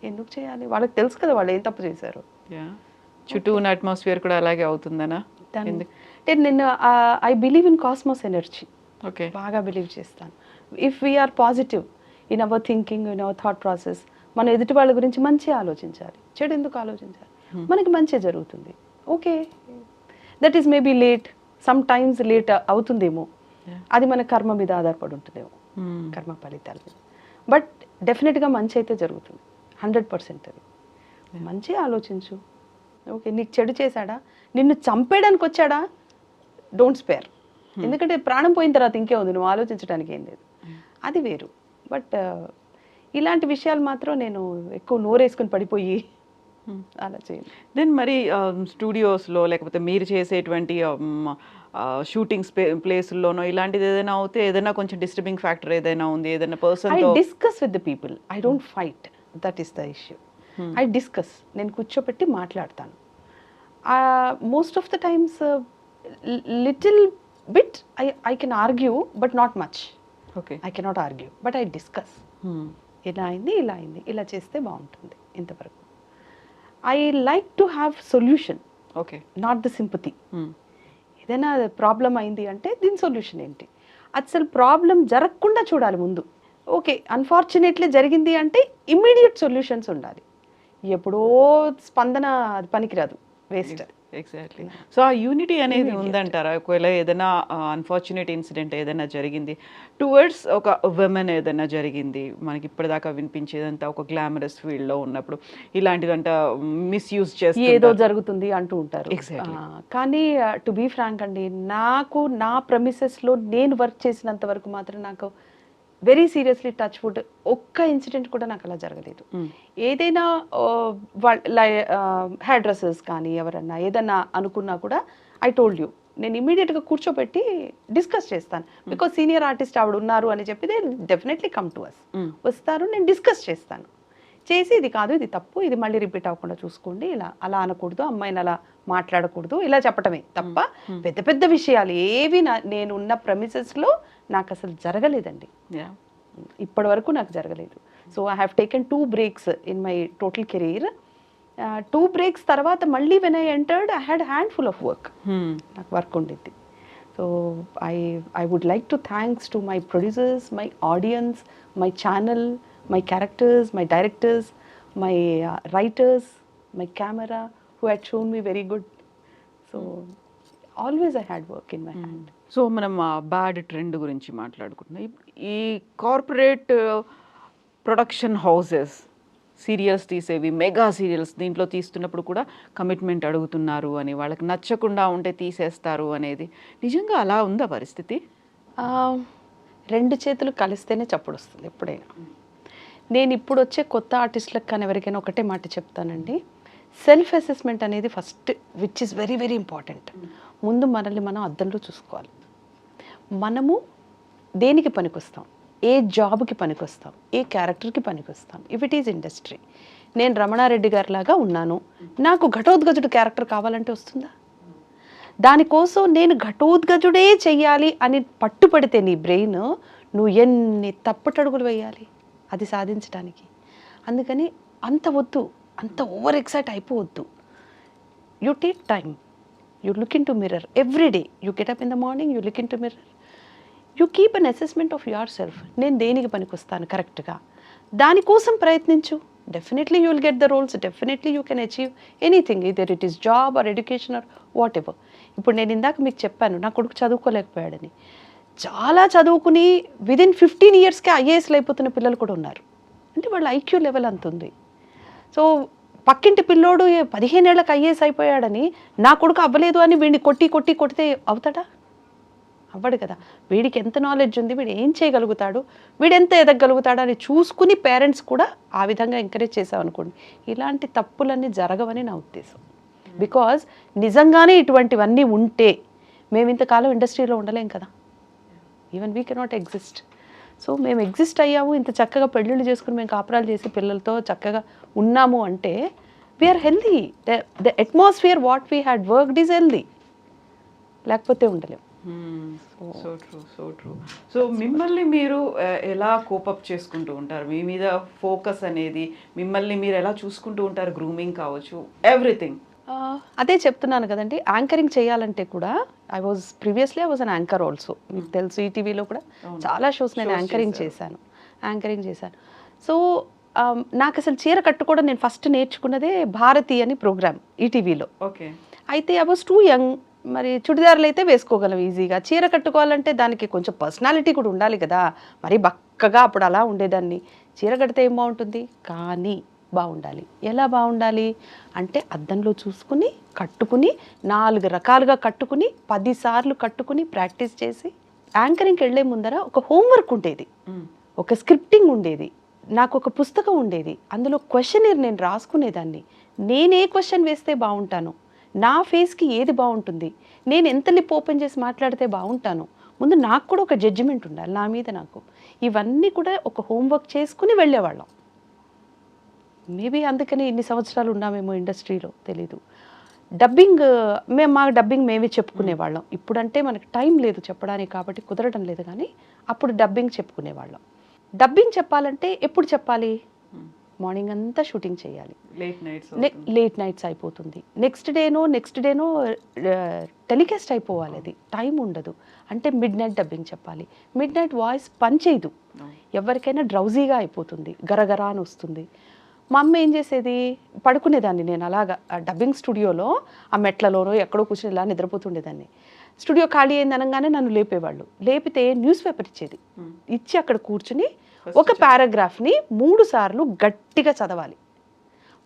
ఎందుకు చేయాలి? వాళ్ళకి తెలుసు కదా వాళ్ళు ఏం తప్పు చేశారు. చుట్టూ ఉన్న అట్మాస్ఫియర్ కూడా అలాగే అవుతుందనా? అంటే నేను I believe in cosmos energy, okay, బాగా బిలీవ్ చేస్తాను. If we're positive in our thinking, in our thought process, మనం ఎదుటి వాళ్ళ గురించి మంచి ఆలోచించాలి, చెడు ఎందుకు ఆలోచించాలి, మనకి మంచి జరుగుతుంది. Okay, that is maybe late, some times late అవుతుందేమో, అది మన కర్మ మీద ఆధారపడి ఉంటుందేమో, కర్మ ఫలితాల మీద. బట్ డెఫినెట్గా మంచి అయితే జరుగుతుంది, 100%. అది మంచి ఆలోచించు. ఓకే, నీకు చెడు చేశాడా, నిన్ను చంపేయడానికి వచ్చాడా, డోంట్ స్పేర్. ఎందుకంటే ప్రాణం పోయిన తర్వాత ఇంకే ఉంది, నువ్వు ఆలోచించడానికి ఏం లేదు, అది వేరు. బట్ ఇలాంటి విషయాలు మాత్రం నేను ఎక్కువ నోరేసుకొని పడిపోయి అలా చేయండి. దెన్ మరి స్టూడియోస్లో లేకపోతే మీరు చేసేటువంటి షూటింగ్ ప్లేసుల్లోనో ఇలాంటిది ఏదైనా అవుతే ఏదైనా కొంచెం డిస్టర్బింగ్ ఫ్యాక్టర్ ఏదైనా ఉంది, ఏదైనా ఐ పర్సన్తో? Discuss with the people, I don't fight, that is the issue. I discuss, నేను కూర్చోపెట్టి మాట్లాడతాను. Most of the times little bit I can argue but not much. Okay. I cannot argue but I discuss. ఇలా అయింది, ఇలా అయింది, ఇలా చేస్తే బాగుంటుంది, ఇంతవరకు. I like to have solution, okay. Not the sympathy. ఏదైనా ప్రాబ్లం అయింది అంటే దీని సొల్యూషన్ ఏంటి, అసలు ప్రాబ్లం జరగకుండా చూడాలి ముందు. ఓకే, అన్ఫార్చునేట్లీ జరిగింది అంటే ఇమ్మీడియట్ సొల్యూషన్స్ ఉండాలి. ఎప్పుడో స్పందన అది పనికిరాదు, వేస్ట్. ఎగ్జాక్ట్లీ. సో ఆ యూనిటీ అనేది ఉందంటారా? ఒకవేళ ఏదైనా అన్ఫార్చునేట్ ఇన్సిడెంట్ ఏదైనా జరిగింది టువర్డ్స్ ఒక ఉమెన్, ఏదైనా జరిగింది మనకి ఇప్పటిదాకా వినిపించేదంతా ఒక గ్లామరస్ ఫీల్డ్లో ఉన్నప్పుడు ఇలాంటిదంట మిస్యూజ్ చేస్తే ఏదో జరుగుతుంది అంటూ ఉంటారు. Exactly. కానీ టు బీ ఫ్రాంక్ అండి, నాకు నా ప్రమిసెస్లో నేను వర్క్ చేసినంత వరకు మాత్రం నాకు వెరీ సీరియస్లీ టచ్ వుడ్ ఒక్క ఇన్సిడెంట్ కూడా నాకు అలా జరగలేదు. ఏదైనా హెయిర్ డ్రెస్సర్స్ కానీ ఎవరన్నా ఏదన్నా అనుకున్నా కూడా ఐ టోల్డ్ యూ, నేను ఇమీడియట్గా కూర్చోబెట్టి డిస్కస్ చేస్తాను. బికాజ్ సీనియర్ ఆర్టిస్ట్ ఆవిడ ఉన్నారు అని చెప్పి they definitely come to us, వస్తారు, నేను డిస్కస్ చేస్తాను. చేసి ఇది కాదు, ఇది తప్పు, ఇది మళ్ళీ రిపీట్ అవ్వకుండా చూసుకోండి, ఇలా అలా అనకూడదు, అమ్మాయిని అలా మాట్లాడకూడదు, ఇలా చెప్పటమే తప్ప పెద్ద పెద్ద విషయాలు ఏవి నేను ఉన్న ప్రమిసెస్లో నాకు అసలు జరగలేదండి. ఇప్పటి వరకు నాకు జరగలేదు. So I have taken 2 breaks in my total career. 2 breaks తర్వాత మళ్ళీ when I entered I had handful of work, నాకు వర్క్ ఉండిద్ది. So I would like to thanks to my producers, my audience, my channel, my characters, my directors, my writers, my camera, who had shown me very good. So always I had work in my hand. So మనం bad trend గురించి మాట్లాడుకుంటున్నాం. ఈ corporate production houses serials తీసేవి, mega serials దీంట్లో తీస్తున్నప్పుడు కూడా commitment అడుగుతున్నారు అని, వాళ్ళకి నచ్చకుండా ఉంటే తీసేస్తారు అనేది నిజంగా అలా ఉందా పరిస్థితి? 2 చేతులు కలిస్తేనే చప్పుడు వస్తుంది ఎప్పుడైనా. నేను ఇప్పుడు వచ్చే కొత్త ఆర్టిస్టులకు కానీ ఎవరికైనా ఒకటే మాట చెప్తానండి, సెల్ఫ్ అసెస్మెంట్ అనేది first, which is very very important. ముందు మనల్ని మనం అద్దంలో చూసుకోవాలి. మనము దేనికి పనికొస్తాం, ఏ జాబ్కి పనికొస్తాం, ఏ క్యారెక్టర్కి పనికొస్తాం. ఇఫ్ ఇట్ ఈజ్ ఇండస్ట్రీ, నేను రమణారెడ్డి గారి లాగా ఉన్నాను, నాకు ఘటోద్గజుడు క్యారెక్టర్ కావాలంటే వస్తుందా? దానికోసం నేను ఘటోద్గజుడే చెయ్యాలి అని పట్టుపడితే నీ బ్రెయిన్, నువ్వు ఎన్ని తప్పటడుగులు వేయాలి అది సాధించడానికి. అందుకని అంత వద్దు, అంత ఓవర్ ఎక్సైట్ అయిపోవద్దు. You take time, you look into mirror every day, you get up in the morning, you look into mirror, you keep an assessment of your yourself దేనికి పనికొస్తాను కరెక్ట్గా, దానికోసం ప్రయత్నించు. Definitely you will get the roles, definitely you can achieve anything, either it is job or education or whatever. ఇప్పుడు నేను ఇందాక మీకు చెప్పాను నా కొడుకు చదువుకోలేకపోయాడని. చాలా చదువుకుని విదిన్ 15 yearsకే ఐఏఎస్లు అయిపోతున్న పిల్లలు కూడా ఉన్నారు. అంటే వాళ్ళ ఐక్యూ లెవెల్ అంత ఉంది. సో పక్కింటి పిల్లోడు 15 ఏళ్ళకి ఐఏఎస్ అయిపోయాడని నా కొడుకు అవ్వలేదు అని వీడిని కొడితే అవుతాడా? అవ్వడు కదా. వీడికి ఎంత నాలెడ్జ్ ఉంది, వీడు ఏం చేయగలుగుతాడు, వీడు ఎంత ఎదగలుగుతాడు అని చూసుకుని పేరెంట్స్ కూడా ఆ విధంగా ఎంకరేజ్ చేసామనుకోండి, ఇలాంటి తప్పులన్నీ జరగవని నా ఉద్దేశం. బికాజ్ నిజంగానే ఇటువంటివన్నీ ఉంటే మేము ఇంతకాలం ఇండస్ట్రీలో ఉండలేం కదా. Even we cannot exist. So మేము ఎగ్జిస్ట్ అయ్యాము, ఇంత చక్కగా పెళ్ళిళ్ళు చేసుకుని మేము కాపురాలు చేసి పిల్లలతో చక్కగా ఉన్నాము అంటే we're healthy. The atmosphere what we had worked is healthy, లేకపోతే ఉండలేము. So true, so true. So మిమ్మల్ని మీరు ఎలా కోపప్ చేసుకుంటూ ఉంటారు? మీ మీద ఫోకస్ అనేది మిమ్మల్ని మీరు ఎలా చూసుకుంటూ ఉంటారు? గ్రూమింగ్ కావచ్చు, ఎవ్రీథింగ్. అదే చెప్తున్నాను కదండి, యాంకరింగ్ చేయాలంటే కూడా I was an anchor also. మీకు తెలుసు ఈటీవీలో కూడా చాలా షోస్ నేను యాంకరింగ్ చేశాను. సో నాకు అసలు చీర కట్టుకోవడం నేను ఫస్ట్ నేర్చుకున్నదే భారతి అని ప్రోగ్రామ్ ఈటీవీలో. ఓకే. అయితే ఐ వాజ్ టూ యంగ్. మరి చుడిదారులు అయితే వేసుకోగలం ఈజీగా, చీర కట్టుకోవాలంటే దానికి కొంచెం పర్సనాలిటీ కూడా ఉండాలి కదా. మరి బక్కగా అప్పుడు అలా ఉండేదాన్ని. చీర కడితే ఏం బాగుంటుంది, కానీ బాగుండాలి. ఎలా బాగుండాలి అంటే అద్దంలో చూసుకుని కట్టుకుని 4 రకాలుగా కట్టుకుని 10 సార్లు కట్టుకుని ప్రాక్టీస్ చేసి యాంకరింగ్కి వెళ్ళే ముందర ఒక హోంవర్క్ ఉండేది, ఒక స్క్రిప్టింగ్ ఉండేది, నాకు ఒక పుస్తకం ఉండేది, అందులో క్వశ్చనర్ నేను రాసుకునేదాన్ని. నేనే క్వశ్చన్ వేస్తే బాగుంటాను, నా ఫేస్కి ఏది బాగుంటుంది, నేను ఎంత లిప్ ఓపెన్ చేసి మాట్లాడితే బాగుంటాను, ముందు నాకు కూడా ఒక జడ్జిమెంట్ ఉండాలి నా మీద నాకు. ఇవన్నీ కూడా ఒక హోంవర్క్ చేసుకుని వెళ్ళేవాళ్ళం. మేబీ అందుకని ఇన్ని సంవత్సరాలు ఉన్నామేమో ఇండస్ట్రీలో, తెలీదు. డబ్బింగ్ మా డబ్బింగ్ మేమే చెప్పుకునేవాళ్ళం. ఇప్పుడంటే మనకి టైం లేదు చెప్పడానికి కాబట్టి కుదరడం లేదు, కానీ అప్పుడు డబ్బింగ్ చెప్పుకునేవాళ్ళం. డబ్బింగ్ చెప్పాలంటే ఎప్పుడు చెప్పాలి, మార్నింగ్ అంతా షూటింగ్ చేయాలి, లేట్ నైట్స్ అయిపోతుంది, నెక్స్ట్ డేనో టెలికాస్ట్ అయిపోవాలి, అది టైం ఉండదు. అంటే మిడ్ నైట్ డబ్బింగ్ చెప్పాలి. మిడ్ నైట్ వాయిస్ పనిచేయదు, ఎవరికైనా డ్రౌజీగా అయిపోతుంది, గరగరా అని వస్తుంది. మా అమ్మ ఏం చేసేది, పడుకునేదాన్ని నేను అలాగా డబ్బింగ్ స్టూడియోలో ఆ మెట్లలోనో ఎక్కడో కూర్చొని ఇలా నిద్రపోతుండేదాన్ని. స్టూడియో ఖాళీ అయింది అనగానే నన్ను లేపేవాళ్ళు. లేపితే న్యూస్ పేపర్ ఇచ్చేది, ఇచ్చి అక్కడ కూర్చుని ఒక పారాగ్రాఫ్ని 3 సార్లు గట్టిగా చదవాలి.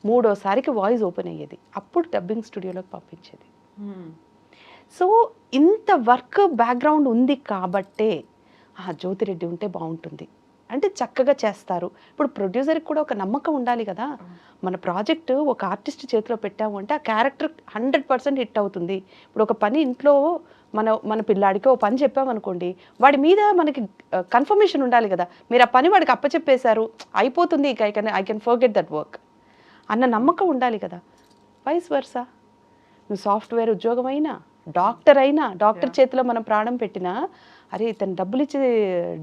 3వసారికి వాయిస్ ఓపెన్ అయ్యేది, అప్పుడు డబ్బింగ్ స్టూడియోలోకి పంపించేది. సో ఇంత వర్క్ బ్యాక్గ్రౌండ్ ఉంది కాబట్టే జ్యోతిరెడ్డి ఉంటే బాగుంటుంది అంటే చక్కగా చేస్తారు. ఇప్పుడు ప్రొడ్యూసర్కి కూడా ఒక నమ్మకం ఉండాలి కదా, మన ప్రాజెక్టు ఒక ఆర్టిస్ట్ చేతిలో పెట్టాము అంటే ఆ క్యారెక్టర్ 100% హిట్ అవుతుంది. ఇప్పుడు ఒక పని ఇంట్లో మన పిల్లాడికి ఓ పని చెప్పామనుకోండి, వాడి మీద మనకి కన్ఫర్మేషన్ ఉండాలి కదా, మీరు ఆ పని వాడికి అప్పచెప్పేశారు అయిపోతుంది, ఇక I can forget that work అన్న నమ్మకం ఉండాలి కదా. వైస్ వర్సా, నువ్వు సాఫ్ట్వేర్ ఉద్యోగం అయినా, డాక్టర్ చేతిలో మనం ప్రాణం పెట్టినా, అరే ఇతను డబ్బులు ఇచ్చి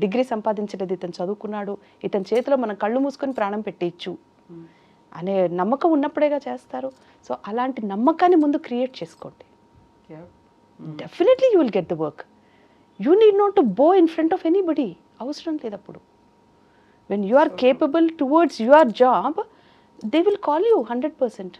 డిగ్రీ సంపాదించలేదు, ఇతను చదువుకున్నాడు, ఇతని చేతిలో మనం కళ్ళు మూసుకొని ప్రాణం పెట్టేయచ్చు అనే నమ్మకం ఉన్నప్పుడేగా చేస్తారు. సో అలాంటి నమ్మకాన్ని ముందు క్రియేట్ చేసుకోండి, definitely you will get the work. You need not to bow in front of anybody, అవసరం లేదు. అప్పుడు when you are capable towards your job, they will call you 100%.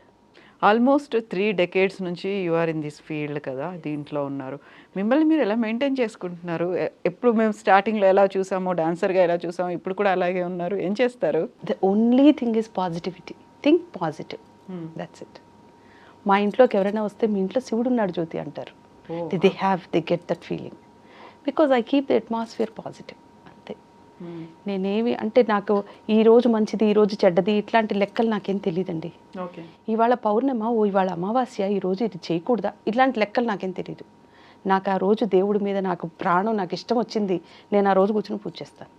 Almost 3 decades నుంచి you are in this field కదా, దీంట్లో ఉన్నారు. మిమ్మల్ని మీరు ఎలా మెయింటైన్ చేసుకుంటున్నారు? ఎప్పుడు మేము స్టార్టింగ్లో ఎలా చూసామో, డాన్సర్గా ఎలా చూసామో, ఇప్పుడు కూడా అలాగే ఉన్నారు, ఏం చేస్తారు? The only thing is positivity. Think positive, that's it. మా ఇంట్లోకి ఎవరైనా వస్తే మీ ఇంట్లో శివుడు ఉన్నాడు జ్యోతి అంటారు. They get that feeling because I keep the atmosphere positive. అంతే. నేనేమి అంటే నాకు ఈ రోజు మంచిది, ఈ రోజు చెడ్డది, ఇట్లాంటి లెక్కలు నాకేం తెలియదండి. ఇవాళ పౌర్ణమ, ఇవాళ అమావాస్య, ఈ రోజు ఇది చేయకూడదా, ఇట్లాంటి లెక్కలు నాకేం తెలియదు. నాకు ఆ రోజు దేవుడి మీద నాకు ప్రాణం, నాకు ఇష్టం వచ్చింది, నేను ఆ రోజు కూర్చొని పూజ చేస్తాను.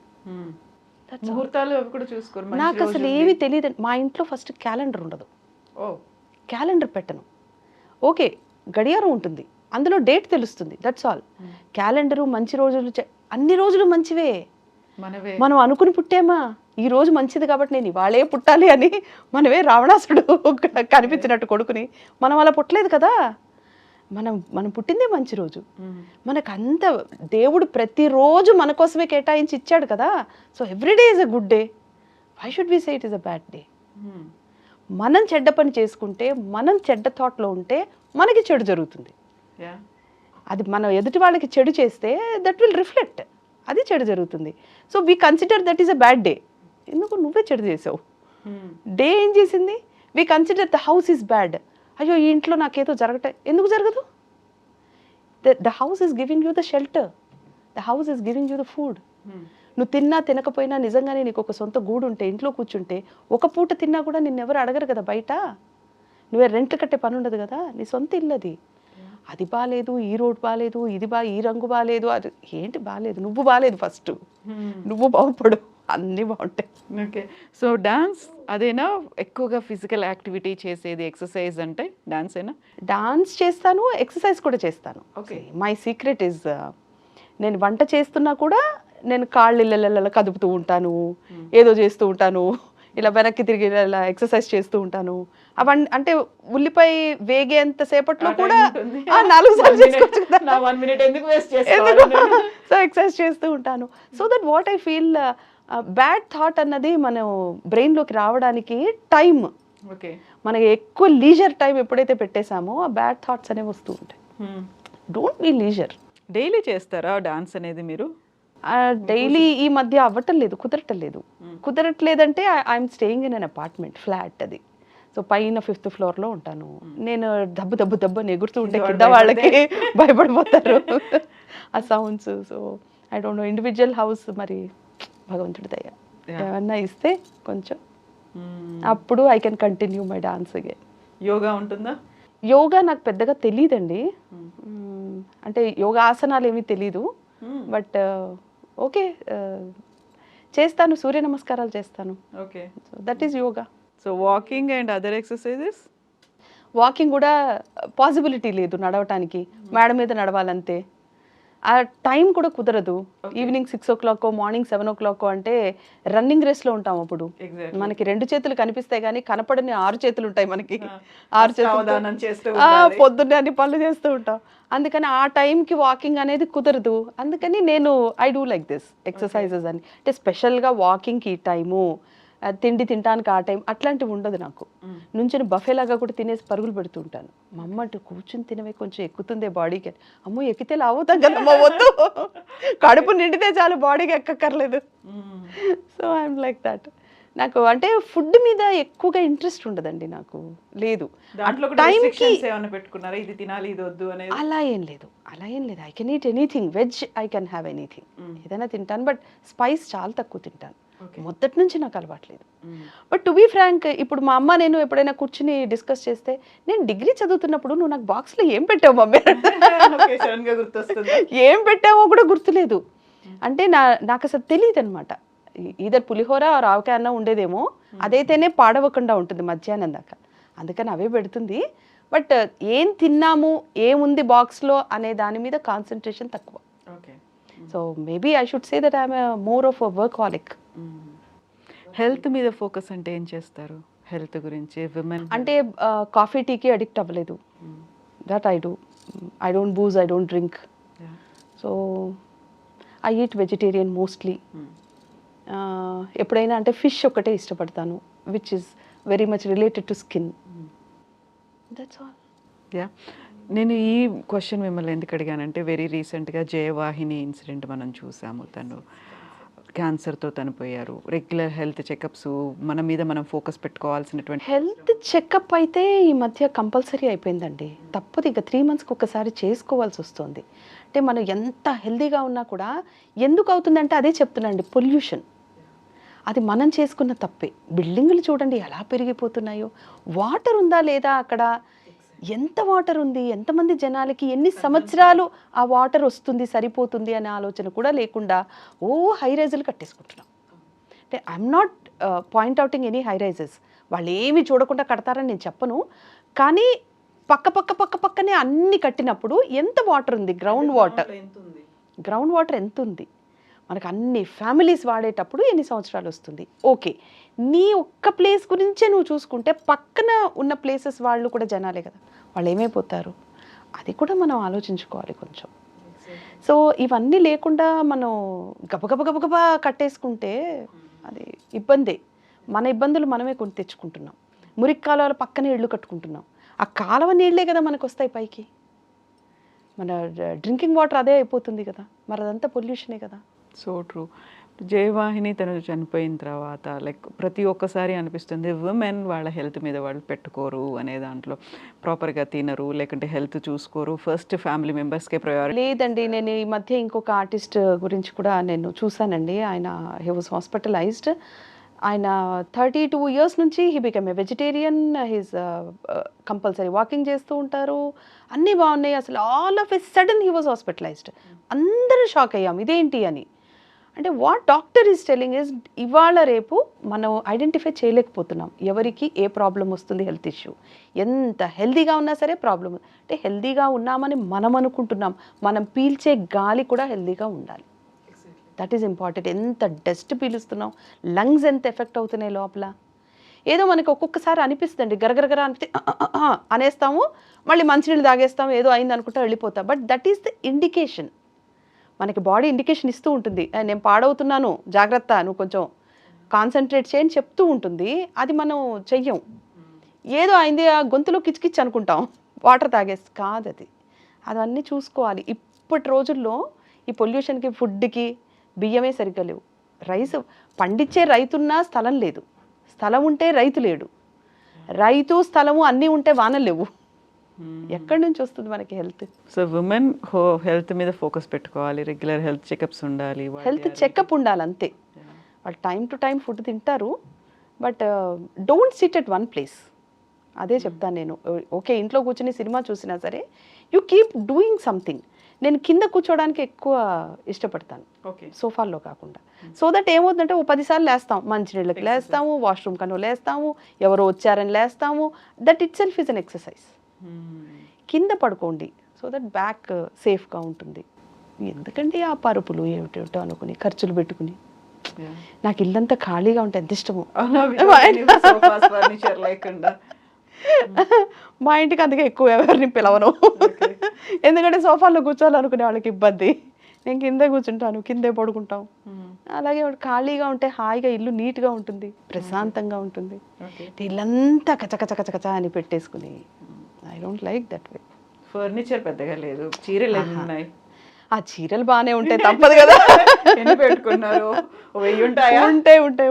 నాకు అసలు ఏమీ తెలియదు. మా ఇంట్లో ఫస్ట్ క్యాలెండర్ ఉండదు, క్యాలెండర్ పెట్టను. ఓకే, గడియారం ఉంటుంది, అందులో డేట్ తెలుస్తుంది, దట్స్ ఆల్. క్యాలెండరు మంచి రోజులు, అన్ని రోజులు మంచివే. మనం అనుకుని పుట్టామా, ఈ రోజు మంచిది కాబట్టి నేను ఇవాళే పుట్టాలి అని మనమే రావణాసుడు కనిపించినట్టు కొడుకుని మనం అలా పుట్టలేదు కదా. మనం పుట్టిందే మంచి రోజు. మనకు అంత దేవుడు ప్రతిరోజు మన కోసమే కేటాయించి ఇచ్చాడు కదా. So everyday is a good day. Why should we say it is a bad day? మనం చెడ్డ పని చేసుకుంటే, మనం చెడ్డ థాట్లో ఉంటే మనకి చెడు జరుగుతుంది. అది మనం ఎదుటి వాళ్ళకి చెడు చేస్తే దట్ విల్ రిఫ్లెక్ట్, అది చెడు జరుగుతుంది. So we consider that is a bad day. ఎందుకు నువ్వే చెడు చేసావు? డే ఏం చేసింది? We consider the house is bad. అయ్యో ఈ ఇంట్లో నాకేదో ఎందుకు జరగదు? The house is giving you the shelter, the house is giving you the food. నువ్వు తిన్నా తినకపోయినా నిజంగానే నీకు ఒక సొంత గూడు ఉంటే, ఇంట్లో కూర్చుంటే, ఒక పూట తిన్నా కూడా నిన్నెవరు అడగరు కదా బయట. నువ్వే రెంట్ కట్టే పని ఉండదు కదా, నీ సొంత ఇల్లు అది. అది బాగాలేదు, ఈ రోడ్ బాగాలేదు, ఈ రంగు బాగాలేదు, అది ఏంటి బాగాలేదు, నువ్వు బాగాలేదు, ఫస్ట్ నువ్వు బాగుపడు, అన్నీ బాగుంటాయి. ఓకే. సో డాన్స్ అదేనా ఎక్కువగా ఫిజికల్ యాక్టివిటీ చేసేది? ఎక్సర్సైజ్ అంటే డాన్స్ అయినా? డాన్స్ చేస్తాను, ఎక్సర్సైజ్ కూడా చేస్తాను. ఓకే, మై సీక్రెట్ ఇస్, నేను వంట చేస్తున్నా కూడా నేను కాళ్ళు ఇళ్ళ కదుపుతూ ఉంటాను, ఏదో చేస్తూ ఉంటాను, ఇలా వెనక్కి తిరిగి ఇలా ఎక్సర్సైజ్ చేస్తూ ఉంటాను. అవన్నీ అంటే ఉల్లిపాయ వేగేంత సేపట్లో కూడా 4 సార్లు చేసుకోవచ్చు కదా. సో ఎక్సర్సైజ్ చేస్తూ ఉంటాను. So that what I feel, bad thought అన్నది మనం బ్రెయిన్లోకి రావడానికి టైం, మనకి ఎక్కువ లీజర్ టైం ఎప్పుడైతే పెట్టేశామో ఆ బ్యాడ్ థాట్స్ అనేవి వస్తూ ఉంటాయి. Don't be leisure. డైలీ చేస్తారా డాన్స్ అనేది మీరు? డైలీ ఈ మధ్య అవ్వటం లేదు, కుదరట్లేదంటే I'm staying in an apartment, flat అది. సో పైన 5th ఫ్లోర్లో ఉంటాను నేను. దబ్బు ఎగురుతూ ఉంటే కింద వాళ్ళకి భయపడిపోతారు ఆ sounds. So I don't know, individual house మరి భగవంతుడి దయ ఏమన్నా ఇస్తే కొంచెం, అప్పుడు I can continue my dance again. Yoga ఉంటుందా? యోగా నాకు పెద్దగా తెలియదండి. అంటే యోగా ఆసనాలు ఏమీ తెలీదు. బట్ ఓకే, చేస్తాను, సూర్య నమస్కారాలు చేస్తాను. Okay. So that is yoga. So walking and other exercises? Walking కూడా పాసిబిలిటీ లేదు నడవటానికి, మేడ మీద నడవాలంతే. ఆ టైం కూడా కుదరదు. ఈవినింగ్ 6 o'clock, మార్నింగ్ 7 o'clock అంటే రన్నింగ్ రేస్లో ఉంటాం అప్పుడు. Exactly. మనకి 2 చేతులు కనిపిస్తాయి కానీ కనపడని 6 చేతులు ఉంటాయి మనకి. 6 అవధానం చేస్తూ చేతులు పొద్దున్నే అన్ని పనులు చేస్తూ ఉంటాం. అందుకని ఆ టైంకి వాకింగ్ అనేది కుదరదు. అందుకని నేను I do like this exercises అని. అంటే స్పెషల్గా వాకింగ్కి ఈ టైము, తిండి తినడానికి ఆ టైం అట్లాంటివి ఉండదు నాకు. నుంచుని బఫేలాగా కూడా తినేసి పరుగులు పెడుతూ ఉంటాను. మా అమ్మ అంటూ కూర్చుని తినవే కొంచెం ఎక్కుతుందే బాడీకి. అమ్మో ఎక్కితే లావుతాం కదమ్మా, వద్దు, కడుపు నిండితే చాలు, బాడీకి ఎక్కక్కర్లేదు. So I'm like that. నాకు అంటే ఫుడ్ మీద ఎక్కువగా ఇంట్రెస్ట్ ఉండదండి, నాకు లేదు. దాంట్లో కూడా restrictions ఏమైనా పెట్టుకున్నారా, ఇది తినాలి ఇది వద్దు అనేది? అలా ఏం లేదు, అలా ఏం లేదు. I can eat anything, veg I can have anything, ఏదైనా తింటాను. బట్ స్పైస్ చాలా తక్కువ తింటాను. మొదటి నుంచి నాకు అలవాట్లేదు. బట్ టు బీ ఫ్రాంక్, ఇప్పుడు మా అమ్మ నేను ఎప్పుడైనా కూర్చుని డిస్కస్ చేస్తే, నేను డిగ్రీ చదువుతున్నప్పుడు నువ్వు నాకు బాక్స్లో ఏం పెట్టావు మమ్మీ, సడన్ గా గుర్తొస్తుంది. ఏం పెట్టావో కూడా గుర్తులేదు. అంటే నాకు అసలు తెలియదు అనమాట. ఈధర్ పులిహోర ఆవకాయ అన్నం ఉండేదేమో, అదైతేనే పాడవకుండా ఉంటుంది మధ్యాహ్నం దాకా, అందుకని అవే పెడుతుంది. బట్ ఏం తిన్నాము, ఏముంది బాక్స్లో అనే దాని మీద కాన్సన్ట్రేషన్ తక్కువ. So maybe I should say that I'm more of a workaholic. Health మీద ఫోకస్ అంటే ఏం చేస్తారు? హెల్త్ గురించి విమెన్ అంటే కాఫీ టీకి అడిక్ట్ అవ్వలేదు. That I do. I don't booze, I don't drink. So I eat vegetarian mostly. ఎప్పుడైనా అంటే ఫిష్ ఒకటే ఇష్టపడతాను, which is very much related to skin. That's all. Yeah, నేను ఈ క్వశ్చన్ మిమ్మల్ని ఎందుకు అడిగానంటే, వెరీ రీసెంట్గా జయవాహిని ఇన్సిడెంట్ మనం చూసాము. తను క్యాన్సర్తో చనిపోయారు. రెగ్యులర్ హెల్త్ చెకప్స్ మన మీద మనం ఫోకస్ పెట్టుకోవాల్సినటువంటి హెల్త్ చెకప్ అయితే ఈ మధ్య కంపల్సరీ అయిపోయిందండి. తప్పదు, ఇక 3 monthsకి ఒకసారి చేసుకోవాల్సి వస్తుంది. అంటే మనం ఎంత హెల్తీగా ఉన్నా కూడా ఎందుకు అవుతుందంటే అదే చెప్తున్నాండి, పొల్యూషన్. అది మనం చేసుకున్న తప్పే. బిల్డింగులు చూడండి ఎలా పెరిగిపోతున్నాయో. వాటర్ ఉందా లేదా అక్కడ, ఎంత వాటర్ ఉంది, ఎంతమంది జనాలకి ఎన్ని సంవత్సరాలు ఆ వాటర్ వస్తుంది సరిపోతుంది అనే ఆలోచన కూడా లేకుండా హై రైజులు కట్టేసుకుంటున్నాం. అంటే I'm not point outing any high rises, వాళ్ళు ఏమి చూడకుండా కడతారని నేను చెప్పను. కానీ పక్కనే అన్ని కట్టినప్పుడు ఎంత వాటర్ ఉంది, గ్రౌండ్ వాటర్ ఎంత ఉంది, మనకు అన్ని ఫ్యామిలీస్ వాడేటప్పుడు ఎన్ని సంవత్సరాలు వస్తుంది. ఓకే, నీ ఒక్క ప్లేస్ గురించే నువ్వు చూసుకుంటే పక్కన ఉన్న ప్లేసెస్ వాళ్ళు కూడా జనాలే కదా, వాళ్ళు ఏమైపోతారు, అది కూడా మనం ఆలోచించుకోవాలి కొంచెం. సో ఇవన్నీ లేకుండా మనం గబగబా కట్టేసుకుంటే అది ఇబ్బందే. మన ఇబ్బందులు మనమే కొని తెచ్చుకుంటున్నాం. మురికి కాలువల పక్కనే ఇళ్ళు కట్టుకుంటున్నాం. ఆ కాలువ నీళ్ళే కదా మనకు వస్తాయి పైకి, మన డ్రింకింగ్ వాటర్ అదే అయిపోతుంది కదా, మరి అదంతా పొల్యూషనే కదా. So true. జయవాహిని తను చనిపోయిన తర్వాత లైక్ ప్రతి ఒక్కసారి అనిపిస్తుంది విమెన్ వాళ్ళ హెల్త్ మీద వాళ్ళు పెట్టుకోరు అనే దాంట్లో, ప్రాపర్గా తినరు, లేకుంటే హెల్త్ చూసుకోరు, ఫస్ట్ ఫ్యామిలీ మెంబర్స్కే ప్రయారిటీ. లేదండి, నేను ఈ మధ్య ఇంకొక ఆర్టిస్ట్ గురించి కూడా నేను చూశానండి. ఆయన హీ వాజ్ హాస్పిటలైజ్డ్. ఆయన 32 years నుంచి he become a vegetarian. He's compulsory walking చేస్తూ ఉంటారు, అన్నీ బాగున్నాయి. అసలు all of a sudden he was hospitalised. అందరూ షాక్ అయ్యాం ఇదేంటి అని. అంటే what doctor is telling is, ఇవాళ రేపు మనం ఐడెంటిఫై చేయలేకపోతున్నాం ఎవరికి ఏ ప్రాబ్లం వస్తుంది, హెల్త్ ఇష్యూ. ఎంత హెల్దీగా ఉన్నా సరే ప్రాబ్లం. అంటే హెల్దీగా ఉన్నామని మనం అనుకుంటున్నాం, మనం పీల్చే గాలి కూడా హెల్దీగా ఉండాలి. That is important. ఎంత డస్ట్ పీలుస్తున్నాం, లంగ్స్ ఎంత ఎఫెక్ట్ అవుతున్నాయి లోపల. ఏదో మనకి ఒక్కొక్కసారి అనిపిస్తుందండి, గరగరగర అనిపిస్తే అనేస్తాము, మళ్ళీ మంచినీళ్ళు తాగేస్తాము, ఏదో అయింది అనుకుంటా వెళ్ళిపోతాం. But that is the indication. మనకి బాడీ ఇండికేషన్ ఇస్తూ ఉంటుంది, నేను పాడవుతున్నాను జాగ్రత్త, నువ్వు కొంచెం కాన్సన్ట్రేట్ చేయని చెప్తూ ఉంటుంది. అది మనం చెయ్యం, ఏదో అయింది ఆ గొంతులో కిచ్కిచ్ అనుకుంటాం, వాటర్ తాగేసి కాదు అది. అవన్నీ చూసుకోవాలి. ఇప్పటి రోజుల్లో ఈ పొల్యూషన్కి, ఫుడ్కి బియ్యమే సరిగ్గా లేవు. రైస్ పండించే రైతున్నా స్థలం లేదు, స్థలం ఉంటే రైతు లేడు, రైతు స్థలము అన్నీ ఉంటే వానలు లేవు. ఎక్కడి నుంచి వస్తుంది మనకి హెల్త్? సో ఉమెన్ హెల్త్ మీద ఫోకస్ పెట్టుకోవాలి, రెగ్యులర్ హెల్త్ చెకప్స్ ఉండాలి, హెల్త్ చెకప్ ఉండాలి అంతే. వాళ్ళు టైం టు టైం ఫుడ్ తింటారు, but don't SIT at one place. అదే చెప్తాను నేను. ఓకే, ఇంట్లో కూర్చుని సినిమా చూసినా సరే యూ కీప్ డూయింగ్ సంథింగ్. నేను కింద కూర్చోవడానికి ఎక్కువ ఇష్టపడతాను, ఓకే. సోఫాల్లో కాకుండా. సో దట్ ఏమవుతుందంటే ఓ 10 సార్లు లేస్తాం, మంచినీళ్ళకి లేస్తాము, వాష్రూమ్ కను లేస్తాము, ఎవరో వచ్చారని లేస్తాము. That itself is an exercise. కింద పడుకోండి, సో దట్ బ్యాక్ సేఫ్గా ఉంటుంది. ఎందుకంటే ఆ పరుపులు ఏమిటేమిటో అనుకుని ఖర్చులు పెట్టుకుని. నాకు ఇల్లంతా ఖాళీగా ఉంటే ఎంత ఇష్టము. ఫర్నిచర్ లేకుండా. మా ఇంటికి అందుకే ఎక్కువ ఎవరిని పిలవను, ఎందుకంటే సోఫాలో కూర్చోవాలనుకునే వాళ్ళకి ఇబ్బంది. నేను కిందే కూర్చుంటాను, కిందే పడుకుంటాం. అలాగే ఖాళీగా ఉంటే హాయిగా ఇల్లు నీట్గా ఉంటుంది, ప్రశాంతంగా ఉంటుంది. ఇల్లంతా కచకచ కచకచ అని పెట్టేసుకుని I don't like that way. Furniture పెద్దగా లేదు, చీరలు ఉన్నాయి. ఆ చీరలు బాగానే ఉంటాయి, తప్పదు కదా. ఎన్ని పెట్టుకున్నారు? 1000 ఉంటాయా?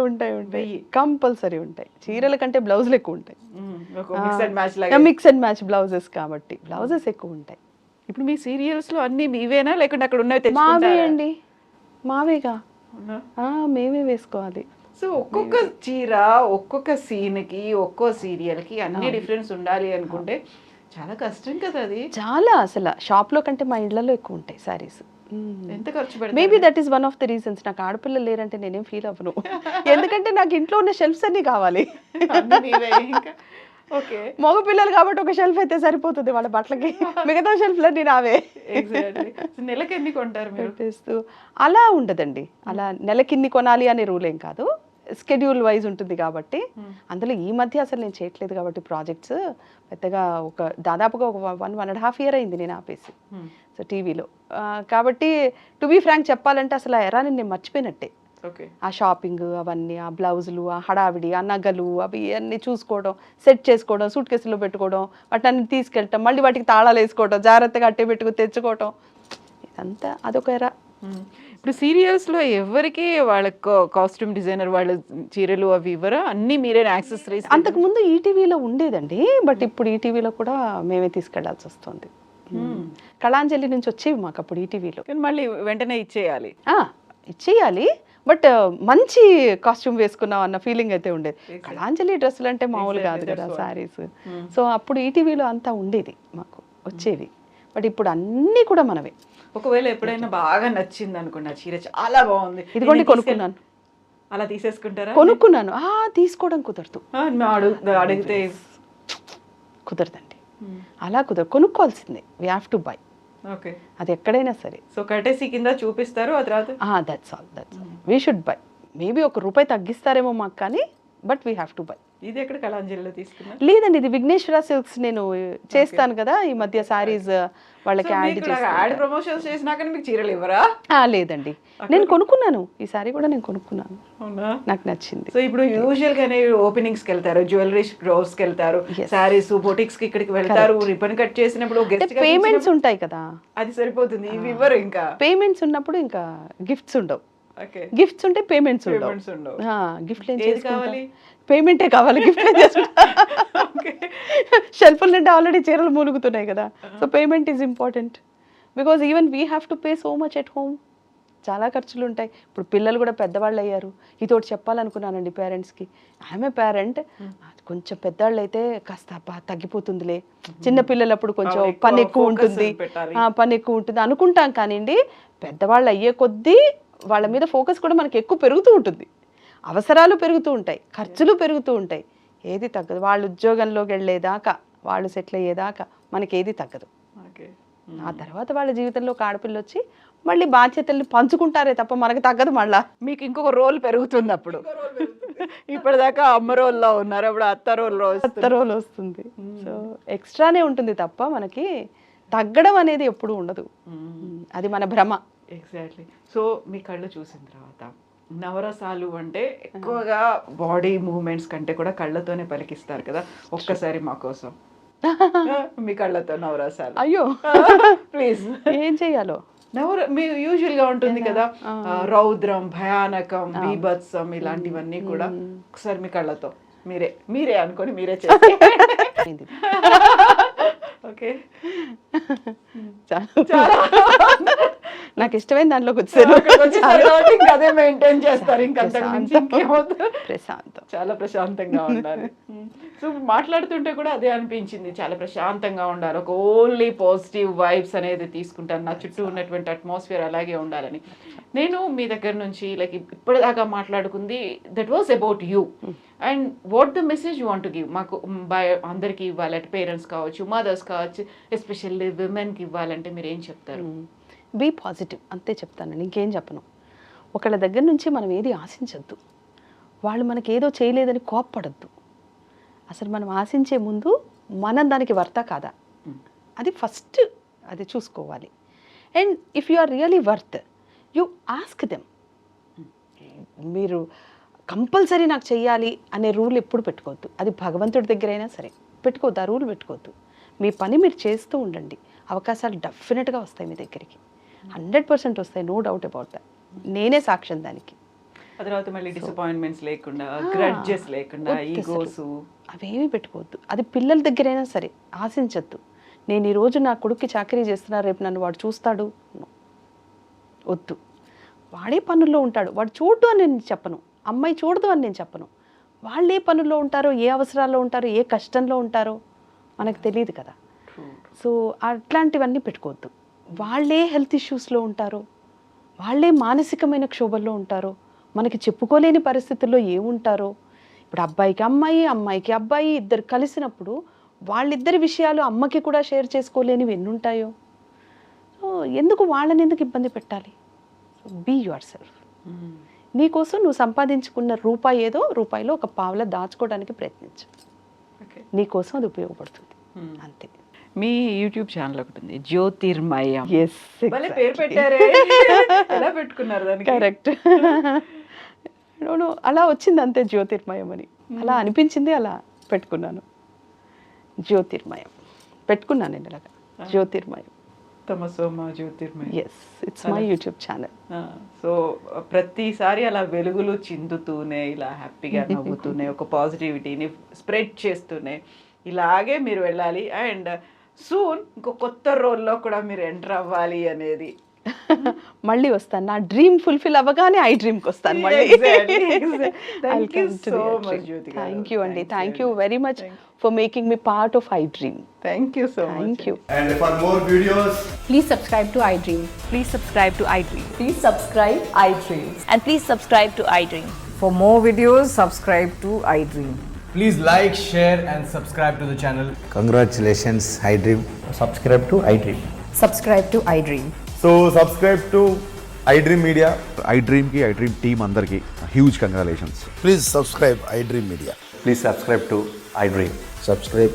ఉంటాయి కంపల్సరీ ఉంటాయి. చీరల కంటే బ్లౌజులు ఎక్కువ ఉంటాయి. మిక్స్ అండ్ మ్యాచ్ బ్లౌజెస్ కాబట్టి బ్లౌజెస్ ఎక్కువ ఉంటాయి. ఇప్పుడు మీ సీరియల్స్ లో అన్ని మీవేనా లేకుంటే అక్కడ ఉన్నవి మావే అండి, మావేగా, మేమే వేసుకోవాలి. సో ఒక్కొక్క చీర ఒక్కొక్క సీన్ కి ఒక్కో సీరియల్ కి అన్ని డిఫరెన్స్ ఉండాలి అనుకుంటే చాలా కష్టం కదా అది. చాలా, అసలు షాప్ లో కంటే మా ఇళ్లలో ఎక్కువ ఉంటాయి సారీస్. ఎంత ఖర్చు పెడతారు? Maybe that is one of the reasons. నాకు ఆడపిల్లలు లేరంటే నేనేం ఫీల్ అవ్వను, ఎందుకంటే నాకు ఇంట్లో ఉన్న షెల్ఫ్స్ అన్ని కావాలి. ఓకే, మగ పిల్లలు కాబట్టి ఒక షెల్ఫ్ అయితే సరిపోతుంది వాళ్ళ బట్టలకి, మిగతా షెల్ఫ్లన్నీ నావే. నెలకి ఎన్ని కొంటారు మీరు? అలా ఉండదండి, అలా నెలకిన్ని కొనాలి అనే రూల్ ఏం కాదు, స్కెడ్యూల్ వైజ్ ఉంటుంది కాబట్టి. అందులో ఈ మధ్య అసలు నేను చేయట్లేదు కాబట్టి ప్రాజెక్ట్స్ పెద్దగా, దాదాపుగా ఒక 1.5 year అయింది నేను ఆపేసి. సో టీవీలో కాబట్టి టు బీ ఫ్రాంక్ చెప్పాలంటే అసలు ఆ ఎరాని నేను మర్చిపోయినట్టే. ఆ షాపింగ్ అవన్నీ, ఆ బ్లౌజులు, ఆ హడావిడి, ఆ నగలు, అవి అన్నీ చూసుకోవడం, సెట్ చేసుకోవడం, సూట్ కేసులో పెట్టుకోవడం, వాటిని అన్ని తీసుకెళ్ళటం, మళ్ళీ వాటికి తాళాలు వేసుకోవడం, జాగ్రత్తగా అట్టే పెట్టుకుని తెచ్చుకోవటం, ఇదంతా అదొక ఎరా. ఇప్పుడు సీరియల్స్ లో ఎవరికి వాళ్ళ కాస్ట్యూమ్ డిజైనర్ వాళ్ళ చీరలు అవి ఇవ్వరా? అన్ని మీరే యాక్సెసరీస్? అంతకు ముందు ఈటీవీలో ఉండేదండి, బట్ ఇప్పుడు ఈటీవీలో కూడా మేమే తీసుకెళ్లాల్సి వస్తుంది. కళాంజలి నుంచి వచ్చేవి మాకు అప్పుడు ఈటీవీలో. మళ్ళీ వెంటనే ఇచ్చేయాలి, ఇచ్చేయాలి, బట్ మంచి కాస్ట్యూమ్ వేసుకున్నాం అన్న ఫీలింగ్ అయితే ఉండేది. కళాంజలి డ్రెస్సులు అంటే మామూలు కాదు కదా శారీస్. సో అప్పుడు ఈటీవీలో అంతా ఉండేది, మాకు వచ్చేవి. బట్ ఇప్పుడు అన్నీ కూడా మనమే. ఒకవేళ ఎప్పుడైనా బాగా నచ్చింది అనుకున్నా చీర, చాలా బాగుంది, ఇదిగోండి కొనుక్కున్నాను, అలా తీసేసుకుంటారా? కొనుక్కున్నాను, తీసుకోవడం కుదరదు, అడిగితే కుదరదండి, అలా కుదరదు, కొనుక్కోవాల్సిందే. We have to buy. Okay, అది ఎక్కడైనా సరే. సో కటేసి కింద చూపిస్తారు, ఆ తర్వాత that's all. We should buy. Maybe ₹1 తగ్గిస్తారేమో మాకు, కానీ but we have to buy. ఇది ఎక్కడ కళాంజలిలో తీసుకున్నా? లేదండి, ఇది విఘ్నేశ్వర సిల్క్స్. నేను చేస్తాను కదా ఈ మధ్య సారీస్, వాళ్ళకి యాడ్ ప్రమోషన్స్ చేసినాక మీకు చీరలు ఇవ్వరా? లేదండి, నేను కొనుక్కున్నాను, ఈ సారీ కూడా నేను కొనుక్కున్నాను, నాకు నచ్చింది. సో ఇప్పుడు యూజువల్ గానే ఓపెనింగ్స్ కి వెళ్తారు, జ్యువెలరీ స్టోర్స్ కి వెళ్తారు, సారీస్ బొటిక్స్ కి ఇక్కడికి వెళ్తారు, రిబన్ కట్ చేసినప్పుడు పేమెంట్స్ ఉంటాయి కదా, అది సరిపోతుంది. ఇవి ఇవ్వరు, ఇంకా పేమెంట్స్ ఉన్నప్పుడు ఇంకా గిఫ్ట్స్ ఉండవు. గిఫ్ట్స్ ఉంటే పేమెంట్స్ ఉండవు. గిఫ్ట్ ఏం కావాలి? పేమెంటే కావాలి, గిఫ్ట్ ఏం చేసుకుంటా. షెల్ఫ్ల నుండి ఆల్రెడీ చీరలు మూలుగుతున్నాయి కదా, so payment is important. Because even we have to pay so much at home. చాలా ఖర్చులు ఉంటాయి. ఇప్పుడు పిల్లలు కూడా పెద్దవాళ్ళు అయ్యారు. ఇదోటి చెప్పాలనుకున్నానండి పేరెంట్స్కి. ఐఎమ్ ఏ పేరెంట్, కొంచెం పెద్దవాళ్ళు అయితే కాస్త తగ్గిపోతుందిలే, చిన్న పిల్లలప్పుడు కొంచెం పని ఎక్కువ ఉంటుంది అనుకుంటాం. కానివ్వండి, పెద్దవాళ్ళు అయ్యే కొద్దీ వాళ్ళ మీద ఫోకస్ కూడా మనకి ఎక్కువ పెరుగుతూ ఉంటుంది, అవసరాలు పెరుగుతూ ఉంటాయి, ఖర్చులు పెరుగుతూ ఉంటాయి. ఏది తగ్గదు. వాళ్ళు ఉద్యోగంలోకి వెళ్ళేదాకా, వాళ్ళు సెటిల్ అయ్యేదాకా మనకి ఏది తగ్గదు. ఆ తర్వాత వాళ్ళ జీవితంలో ఒక ఆడపిల్ల వచ్చి మళ్ళీ బాధ్యతల్ని పంచుకుంటారే తప్ప మనకు తగ్గదు. మళ్ళా మీకు ఇంకొక రోల్ పెరుగుతుంది. అప్పుడు ఇప్పటిదాకా అమ్మ రోల్లో ఉన్నారు, అప్పుడు అత్త రోల్ వస్తుంది. సో ఎక్స్ట్రానే ఉంటుంది తప్ప మనకి తగ్గడం అనేది ఎప్పుడు ఉండదు. అది మన భ్రమ. ఎగ్జాక్ట్లీ. సో మీ కళ్ళు చూసిన తర్వాత నవరసాలు అంటే ఎక్కువగా బాడీ మూవ్మెంట్స్ కంటే కూడా కళ్ళతోనే పలికిస్తారు కదా, ఒక్కసారి మా కోసం మీ కళ్ళతో నవరసాలు. అయ్యో ప్లీజ్, ఏం చెయ్యాలో? మీ యూజువల్ గా ఉంటుంది కదా, రౌద్రం, భయానకం, బీభత్సం, ఇలాంటివన్నీ కూడా ఒకసారి మీ కళ్ళతో మీరే అనుకొని మీరే చేయండి. ఓకే, నాకు ఇష్టమైన దాంట్లోకి వచ్చారు. అక్కడికి వచ్చేసారు కాబట్టి ఇంకా అదే మెయింటైన్ చేస్తారు, ఇంకంతకు మించి ఇంకేమవుతుంది. ప్రశాంతం. చాలా ప్రశాంతంగా ఉండాలి. సో మాట్లాడుతుంటే కూడా అదే అనిపించింది, చాలా ప్రశాంతంగా ఉండాలి, ఒక ఓన్లీ పాజిటివ్ వైబ్స్ అనేది తీసుకుంటాను, నా చుట్టూ ఉన్నటువంటి అట్మాస్ఫియర్ అలాగే ఉండాలని. నేను మీ దగ్గర నుంచి లైక్ ఇప్పటిదాకా మాట్లాడుకుంది that was about you and what the message you want give మాకు అందరికి ఇవ్వాలి, అటు పేరెంట్స్ కావచ్చు, మదర్స్ కావచ్చు, ఎస్పెషల్లీ విమెన్కి ఇవ్వాలంటే మీరు ఏం చెప్తారు? బీ పాజిటివ్ అంతే చెప్తానండి, ఇంకేం చెప్పను. ఒకళ్ళ దగ్గర నుంచి మనం ఏది ఆశించద్దు, వాళ్ళు మనకి ఏదో చేయలేదని కోప్పడద్దు. అసలు మనం ఆశించే ముందు మనం దానికి వర్తా కాదా అది ఫస్ట్ అది చూసుకోవాలి. And if you are really worth you ask them. మీరు కంపల్సరీ నాకు చెయ్యాలి అనే రూల్ ఎప్పుడు పెట్టుకోవద్దు, అది భగవంతుడి దగ్గర అయినా సరే పెట్టుకోవద్దు, ఆ రూల్ పెట్టుకోవద్దు. మీ పని మీరు చేస్తూ ఉండండి, అవకాశాలు డెఫినెట్గా వస్తాయి మీ దగ్గరికి, 100% వస్తాయి, నో డౌట్ అబౌట్ దట్. నేనే సాక్ష్యం దానికి. ఆ తర్వాత మళ్ళీ డిసప్పాయింట్మెంట్స్ లేకుండా, గ్రడ్జెస్ లేకుండా, ఈగోస్ అవేమీ పెట్టుకోవద్దు. అది పిల్లల దగ్గరైనా సరే ఆశించద్దు. నేను ఈరోజు నా కొడుక్కి చాకరీ చేస్తున్నా, రేపు నన్ను వాడు చూస్తాడు, వద్దు. వాడే పనుల్లో ఉంటాడు, వాడు చూడు అని నేను చెప్పను, అమ్మాయి చూడదు అని నేను చెప్పను. వాళ్ళు ఏ పనుల్లో ఉంటారో, ఏ అవసరాల్లో ఉంటారో, ఏ కష్టంలో ఉంటారో మనకు తెలియదు కదా. సో అట్లాంటివన్నీ పెట్టుకోవద్దు. వాళ్ళే హెల్త్ ఇష్యూస్లో ఉంటారో, వాళ్ళే మానసికమైన క్షోభల్లో ఉంటారో, మనకి చెప్పుకోలేని పరిస్థితుల్లో ఏముంటారో. ఇప్పుడు అబ్బాయికి అమ్మాయి, అమ్మాయికి అబ్బాయి ఇద్దరు కలిసినప్పుడు వాళ్ళిద్దరి విషయాలు అమ్మకి కూడా షేర్ చేసుకోలేనివి ఎన్ని ఉంటాయో. సో ఎందుకు వాళ్ళని ఎందుకు ఇబ్బంది పెట్టాలి? So be yourself. నీకోసం నువ్వు సంపాదించుకున్న రూపాయి ఏదో రూపాయిలో ఒక పావుల దాచుకోవడానికి ప్రయత్నించు, నీకోసం అది ఉపయోగపడుతుంది అంతే. మీ యూట్యూబ్ ఛానల్ ఒకటి ఉంది, జ్యోతిర్మయం. ఎస్, పేరు పెట్టారే, ఎలా పెట్టుకున్నారు దానికి? కరెక్ట్. అలా వచ్చింది అంతే, జ్యోతిర్మయం అని అలా అనిపించింది, అలా పెట్టుకున్నాను. జ్యోతిర్మయం పెట్టుకున్నాను నేను ఇలాగా, జ్యోతిర్మయం. తమసోమ జ్యోతిర్మయం. Yes, it's my YouTube channel. So ప్రతిసారి అలా వెలుగులు చిందుతూనే, ఇలా హ్యాపీగా నవ్వుతూనే, ఒక పాజిటివిటీని స్ప్రెడ్ చేస్తూనే ఇలాగే మీరు వెళ్ళాలి. అండ్ సూన్ ఇంకో కొత్త రోల్లో కూడా మీరు ఎంటర్ అవ్వాలి అనేది. మళ్ళీ వస్తాను, నా డ్రీమ్ ఫుల్ఫిల్ అవ్వగానే ఐ డ్రీమ్కి వస్తాను మళ్ళీ. థ్యాంక్ యూ సో మచ్ జ్యోతి గారు. థ్యాంక్ యూ అండి, thank you very much for making me part of I dream. Thank you so much. Thank you. And for more videos, Please subscribe to iDream. Please subscribe to iDream. Please subscribe iDream. And please subscribe to iDream. For more videos, subscribe to iDream. please like, share and subscribe to the channel. Congratulations, iDream. Subscribe to iDream. Subscribe to iDream. So subscribe to iDream Media. iDream ki iDream team andarki huge congratulations. Please subscribe iDream Media. Please subscribe to iDream. Subscribe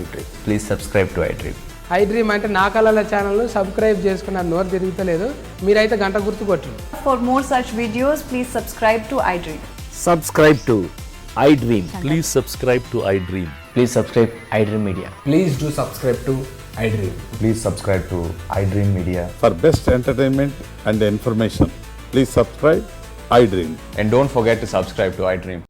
iDream. Please subscribe to iDream. iDream అంటే నా కళల channel subscribe చేసుకున్న నోరు తిరుగుతలేదు, మీరైతే గంట గుర్తు కొట్టండి. For more such videos, please subscribe to iDream. Subscribe to iDream. Please subscribe to iDream. Please subscribe iDream Media. Please do subscribe to iDream. Please subscribe to iDream Media. For best entertainment and information, please subscribe iDream. And don't forget to subscribe to iDream.